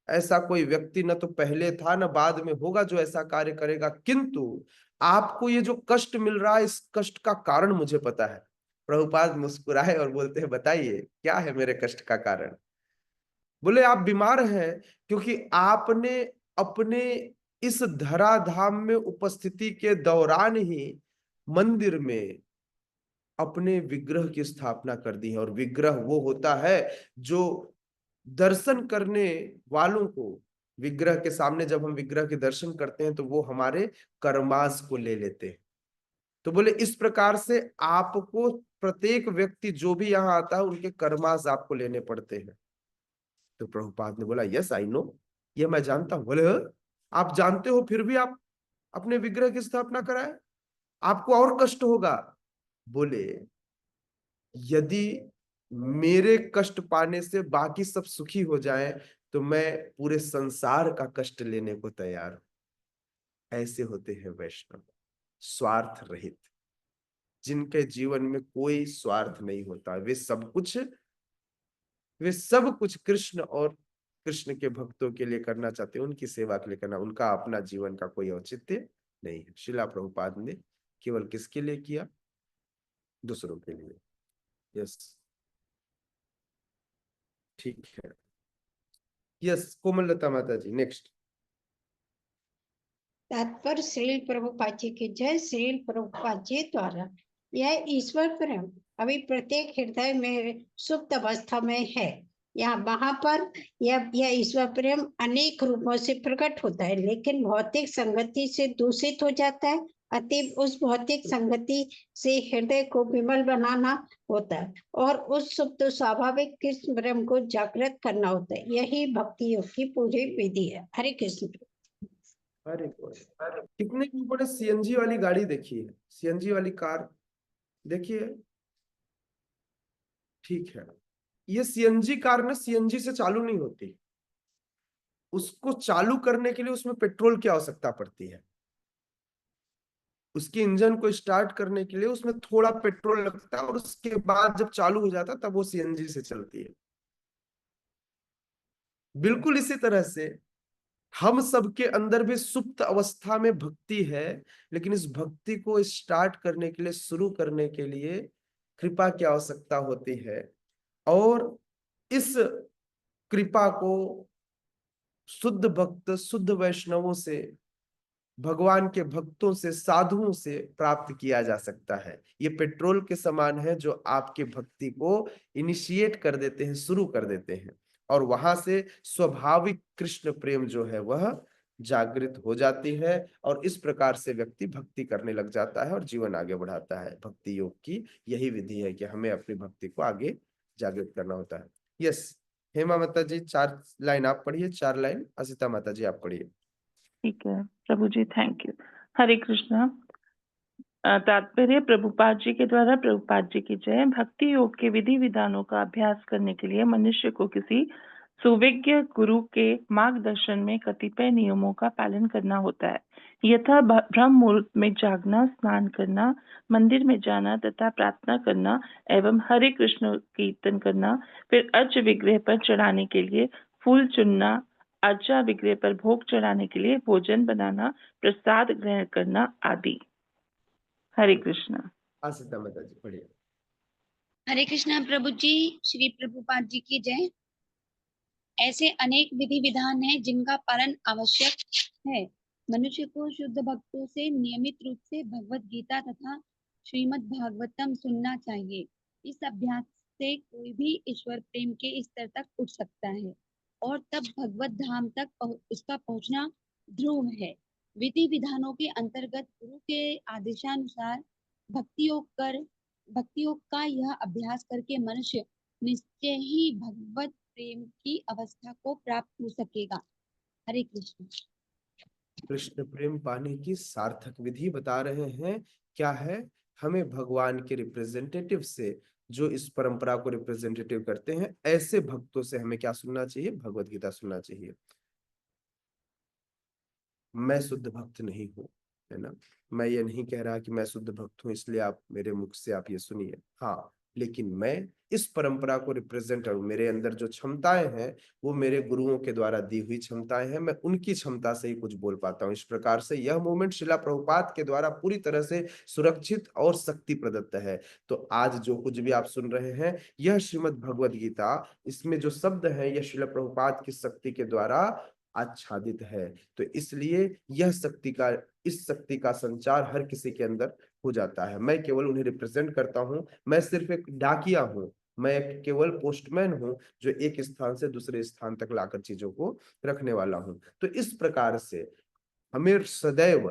ऐसा कोई व्यक्ति न तो पहले था न बाद में होगा जो ऐसा कार्य करेगा, किंतु आपको ये जो कष्ट मिल रहा है, इस कष्ट का कारण मुझे पता है। प्रभुपाद मुस्कुराए और बोलते हैं, बताइए क्या है मेरे कष्ट का कारण? बोले, आप बीमार हैं क्योंकि आपने अपने इस धराधाम में उपस्थिति के दौरान ही मंदिर में अपने विग्रह की स्थापना कर दी है। और विग्रह वो होता है जो दर्शन करने वालों को, विग्रह के सामने जब हम विग्रह के दर्शन करते हैं तो वो हमारे कर्मास को ले लेते हैं। तो बोले इस प्रकार से आपको, प्रत्येक व्यक्ति जो भी यहाँ आता है, उनके कर्मास आपको लेने पड़ते हैं। तो प्रभुपाद ने बोला, यस आई नो, ये मैं जानता हूं। बोले, आप जानते हो फिर भी आप अपने विग्रह की स्थापना कराए, आपको और कष्ट होगा। बोले, यदि मेरे कष्ट पाने से बाकी सब सुखी हो जाएं तो मैं पूरे संसार का कष्ट लेने को तैयार हूं। ऐसे होते हैं वैष्णव, स्वार्थ रहित, जिनके जीवन में कोई स्वार्थ नहीं होता। वे सब कुछ कृष्ण और कृष्ण के भक्तों के लिए करना चाहते हैं, उनकी सेवा के लिए करना। उनका अपना जीवन का कोई औचित्य नहीं है। शिला प्रभुपाद ने केवल किसके लिए किया? दूसरों के लिए। यस, ठीक है। यस, कोमललता माता जी, नेक्स्ट। तात्पर्य श्रील प्रभुपाद जी की जय। श्रील प्रभुपाद जी द्वारा यह ईश्वर प्रेम अभी प्रत्येक हृदय में सुप्त अवस्था में है। वहां पर यह ईश्वर प्रेम अनेक रूपों से प्रकट होता है, लेकिन भौतिक संगति से दूषित हो जाता है। अतः उस भौतिक संगति से हृदय को विमल बनाना होता है और उस सुप्त स्वाभाविक कृष्ण प्रेम को जागृत करना होता है। यही भक्ति योग की पूरी विधि है। हरे कृष्ण। अरे कितने लोगों ने सीएनजी वाली गाड़ी देखी है? सीएनजी वाली कार देखिए, ठीक है। ये सीएनजी कार ना सीएनजी से चालू नहीं होती। उसको चालू करने के लिए उसमें पेट्रोल की आवश्यकता पड़ती है। उसके इंजन को स्टार्ट करने के लिए उसमें थोड़ा पेट्रोल लगता है और उसके बाद जब चालू हो जाता है तब वो सीएनजी से चलती है। बिल्कुल इसी तरह से हम सबके अंदर भी सुप्त अवस्था में भक्ति है, लेकिन इस भक्ति को स्टार्ट करने के लिए, शुरू करने के लिए कृपा की आवश्यकता होती है। और इस कृपा को शुद्ध भक्त, शुद्ध वैष्णवों से, भगवान के भक्तों से, साधुओं से प्राप्त किया जा सकता है। ये पेट्रोल के समान है जो आपके भक्ति को इनिशिएट कर देते हैं, शुरू कर देते हैं, और वहां से स्वाभाविक कृष्ण प्रेम जो है वह जागृत हो जाती है। और इस प्रकार से व्यक्ति भक्ति करने लग जाता है और जीवन आगे बढ़ाता है। भक्ति योग की यही विधि है कि हमें अपनी भक्ति को आगे जागृत करना होता है। यस, हेमा माता जी 4 लाइन आप पढ़िए, 4 लाइन। असिता माता जी आप पढ़िए। ठीक है प्रभु जी, थैंक यू। हरे कृष्णा। तात्पर्य प्रभुपाद जी के द्वारा प्रभुपाद जी की जय। भक्ति योग के विधि विधानों का अभ्यास करने के लिए मनुष्य को किसी सुविज्ञ गुरु के मार्गदर्शन में कतिपय नियमों का पालन करना होता है। यथा ब्रह्म मुहूर्त में जागना, स्नान करना, मंदिर में जाना तथा प्रार्थना करना एवं हरे कृष्ण कीर्तन करना, फिर अर्च विग्रह पर चढ़ाने के लिए फूल चुनना, अर्चा विग्रह पर भोग चढ़ाने के लिए भोजन बनाना, प्रसाद ग्रहण करना आदि। हरे कृष्णा। आसिता माता जी बढ़िया। हरे कृष्णा प्रभु जी, श्री प्रभुपाद जी की जय। ऐसे अनेक विधि विधान हैं जिनका पालन आवश्यक है। मनुष्य को शुद्ध भक्तों से नियमित रूप से भगवत गीता तथा श्रीमद् भागवतम सुनना चाहिए। इस अभ्यास से कोई भी ईश्वर प्रेम के स्तर तक उठ सकता है और तब भगवत धाम तक उसका पहुंचना ध्रुव है। विधि विधानों के अंतर्गत गुरु के आदेशानुसार भक्ति योग का यह अभ्यास करके मनुष्य निश्चय ही भगवत प्रेम की अवस्था को प्राप्त हो सकेगा। हरे कृष्ण। कृष्ण प्रेम पाने की सार्थक विधि बता रहे हैं। क्या है? हमें भगवान के रिप्रेजेंटेटिव से, जो इस परंपरा को रिप्रेजेंटेटिव करते हैं, ऐसे भक्तों से हमें क्या सुनना चाहिए? भगवत गीता सुनना चाहिए। मैं शुद्ध भक्त नहीं हूँ, है ना। मैं ये नहीं कह रहा कि मैं शुद्ध भक्त हूँ इसलिए आप मेरे मुख से आप ये सुनिए। हाँ, लेकिन मैं इस परंपरा को रिप्रेजेंट करूं। मेरे अंदर जो क्षमताएं हैं वो मेरे गुरुओं के द्वारा दी हुई क्षमताएं हैं। मैं उनकी क्षमता से ही कुछ बोल पाता हूं। इस प्रकार से यह मूवमेंट शिला प्रभुपाद के द्वारा पूरी तरह से सुरक्षित और शक्ति प्रदत्त है। तो आज जो कुछ भी आप सुन रहे हैं, यह श्रीमद् भगवद गीता, इसमें जो शब्द है यह शिला प्रभुपाद की शक्ति के द्वारा आच्छादित है। तो इसलिए इस शक्ति का संचार हर किसी के अंदर हो जाता है। मैं केवल उन्हें रिप्रेजेंट करता हूं। मैं सिर्फ एक डाकिया हूं। मैं केवल पोस्टमैन हूं जो एक स्थान से दूसरे स्थान तक लाकर चीजों को रखने वाला हूं। तो इस प्रकार से हमें सदैव,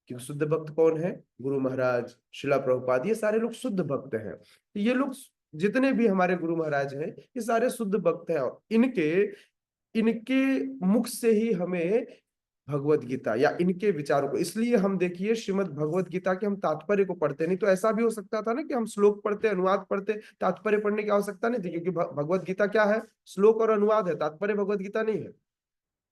कि शुद्ध भक्त कौन है? गुरु महाराज, शिला प्रभुपाद, ये सारे लोग शुद्ध भक्त हैं। ये लोग जितने भी हमारे गुरु महाराज हैं ये सारे शुद्ध भक्त हैं। और इनके मुख से ही हमें भगवत गीता या इनके विचारों को, इसलिए हम देखिए श्रीमद् भगवत गीता के हम तात्पर्य को पढ़ते नहीं। तो ऐसा भी हो सकता था ना कि हम श्लोक पढ़ते, अनुवाद पढ़ते, तात्पर्य पढ़ने की आवश्यकता नहीं थी, क्योंकि भगवत गीता क्या है? श्लोक और अनुवाद है, तात्पर्य भगवत गीता नहीं है।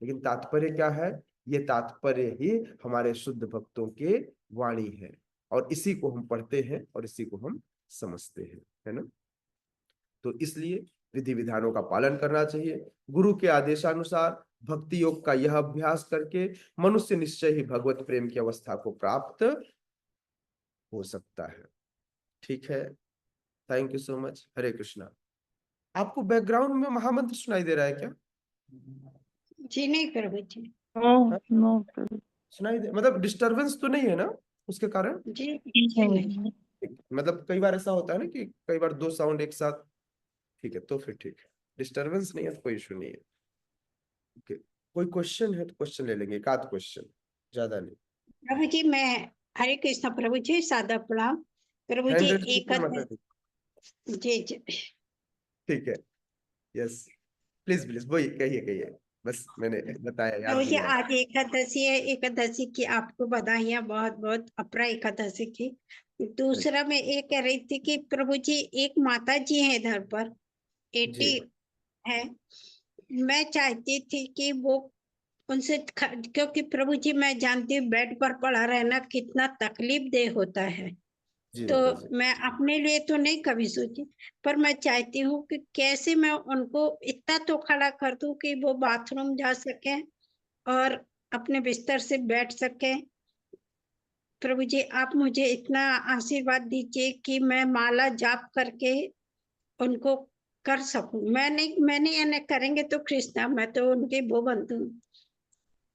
लेकिन तात्पर्य क्या है? ये तात्पर्य ही हमारे शुद्ध भक्तों के वाणी है, और इसी को हम पढ़ते हैं और इसी को हम समझते हैं, है ना। तो इसलिए विधि विधानों का पालन करना चाहिए। गुरु के आदेशानुसार भक्ति योग का यह अभ्यास करके मनुष्य निश्चय ही भगवत प्रेम की अवस्था को प्राप्त हो सकता है। ठीक है, थैंक यू सो मच। हरे कृष्णा। आपको बैकग्राउंड में महामंत्र सुनाई दे रहा है क्या? जी नहीं प्रभु जी। नो सुनाई दे, मतलब डिस्टरबेंस तो नहीं है ना उसके कारण? जी नहीं। मतलब कई बार ऐसा होता है ना कि कई बार दो साउंड एक साथ। ठीक है, तो फिर ठीक है, डिस्टरबेंस नहीं है तो कोई इशू नहीं है। ओके, कोई क्वेश्चन है तो क्वेश्चन ले लेंगे, एक आध क्वेश्चन, ज्यादा नहीं। प्रभु जी मैं, हरे कृष्ण प्रभु जी, सादा प्रणाम प्रभु जी। एक जी जी ठीक है, यस प्लीज प्लीज वही कहिए कहिए, बस मैंने बताया, याद प्रभु जी दिलाया। आज एकादशी है, एकादशी की आपको बधाइयाँ बहुत बहुत, अपरा एकादशी की। दूसरा मैं ये कह रही थी कि प्रभु जी एक माता जी हैं इधर पर 80 है। मैं चाहती थी कि वो उनसे क्योंकि प्रभु जी मैं जानती हूँ बेड पर पड़ा रहना कितना तकलीफ देह होता है। तो मैं अपने लिए तो नहीं कभी सोची, पर मैं चाहती हूँ कि कैसे मैं उनको इतना तो खड़ा कर दूं कि वो बाथरूम जा सके और अपने बिस्तर से बैठ सके। प्रभु जी आप मुझे इतना आशीर्वाद दीजिए कि मैं माला जाप करके उनको कर सकूं। मैंने या नहीं करेंगे तो कृष्णा, मैं तो उनकी वो बंधु,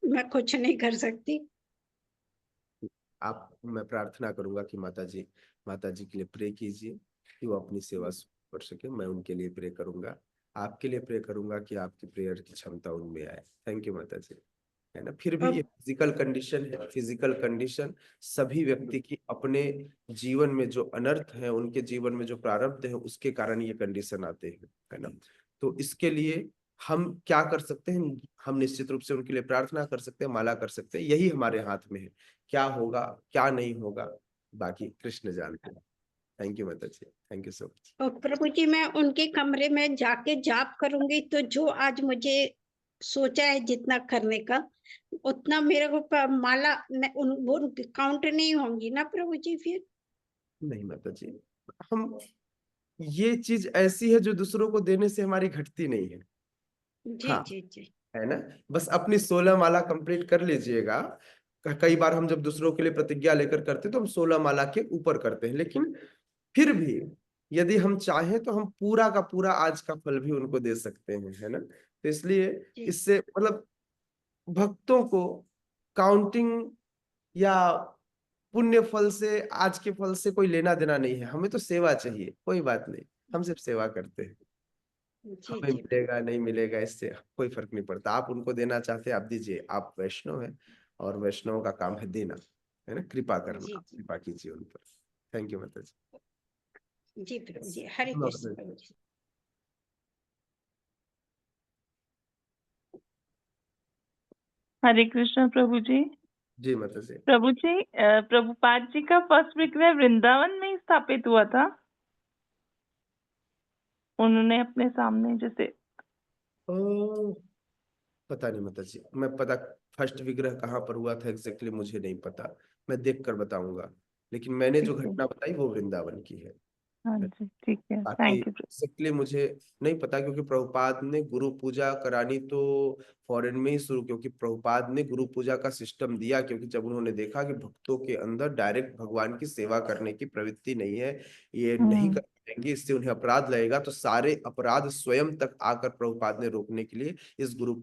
मैं कुछ नहीं कर सकती। आप, मैं प्रार्थना करूंगा कि माता जी के लिए प्रे कीजिए कि वो अपनी सेवा कर सके। मैं उनके लिए प्रे करूंगा, आपके लिए प्रे करूंगा कि आपकी प्रेयर की क्षमता उनमें आए। थैंक यू माता जी, है ना। फिर भी ये फिजिकल कंडीशन है, फिजिकल कंडीशन सभी व्यक्ति की अपने जीवन में जो अनर्थ है, उनके जीवन में जो प्रारब्ध है, उसके कारण ये कंडीशन आते हैं, है ना। तो इसके लिए हम क्या कर सकते हैं, हम निश्चित रूप से उनके लिए प्रार्थना कर सकते हैं, माला कर सकते हैं, यही हमारे हाथ में है। क्या होगा क्या नहीं होगा बाकी कृष्ण जानते हैं। थैंक यू माता जी, थैंक यू सो मच। और प्रभु जी मैं उनके कमरे में जाके जाप करूंगी तो जो आज मुझे सोचा है जितना करने का उतना मेरे को माला वो काउंट नहीं होंगी ना प्रभु जी फिर? नहीं माता जी, हम ये चीज ऐसी है जो दूसरों को देने से हमारी घटती नहीं है। जी हाँ, जी जी है ना, बस अपनी 16 माला कंप्लीट कर लीजिएगा। कई बार हम जब दूसरों के लिए प्रतिज्ञा लेकर करते तो हम 16 माला के ऊपर करते हैं, लेकिन फिर भी यदि हम चाहें तो हम पूरा का पूरा आज का फल भी उनको दे सकते हैं, है ना। तो इसलिए जी इससे मतलब भक्तों को काउंटिंग या पुण्य फल से, आज के फल से कोई लेना देना नहीं है। हमें तो सेवा चाहिए, कोई बात नहीं, हम सिर्फ सेवा करते हैं। जी हमें जी मिलेगा नहीं मिलेगा इससे कोई फर्क नहीं पड़ता। आप उनको देना चाहते हैं आप दीजिए, आप वैष्णव हैं और वैष्णव का काम है देना, है ना, कृपा करना। जी आप कृपा कीजिए उन पर। थैंक यू माता जी। जी प्रभु जी, हरे कृष्ण प्रभु जी। हरे कृष्ण प्रभु जी। जी माता जी। प्रभु जी, प्रभुपाद जी का फर्स्ट विग्रह वृंदावन में ही स्थापित हुआ था। उन्होंने अपने सामने जैसे ओ, पता नहीं माता जी, मैं पता फर्स्ट विग्रह कहाँ पर हुआ था एग्जैक्टली मुझे नहीं पता, मैं देख कर बताऊंगा। लेकिन मैंने जो ठीक है। घटना बताई वो वृंदावन की है। हाँ जी, ठीक है, बाकी थैंक यू। एग्जैक्टली मुझे नहीं पता, क्योंकि प्रभुपाद ने गुरु पूजा करानी तो फॉरेन में ही शुरू, क्योंकि प्रभुपाद ने गुरु पूजा का सिस्टम दिया, क्योंकि जब उन्होंने देखा कि भक्तों के अंदर डायरेक्ट भगवान की सेवा करने की प्रवृत्ति नहीं है, ये नहीं कर पाएंगे, इससे उन्हें अपराध लगेगा, तो सारे अपराध स्वयं तक आकर प्रभुपाद ने रोकने के लिए इस गुरु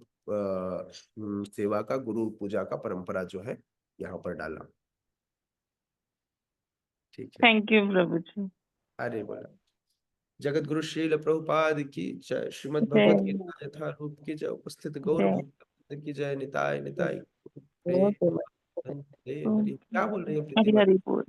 सेवा का, गुरु पूजा का परंपरा जो है यहाँ पर डाला। ठीक है, थैंक यू प्रभु जी। अरे बोला जगत गुरु श्रील प्रभुपाद की जय, श्रीमद् जय भगवत गीता यथारूप की जय, उपस्थित गौर जय। भक्त की जय, निताय निताय बहुत हरे हरि। क्या बोल रही है हरी प्रीतिमा? हरी बोल।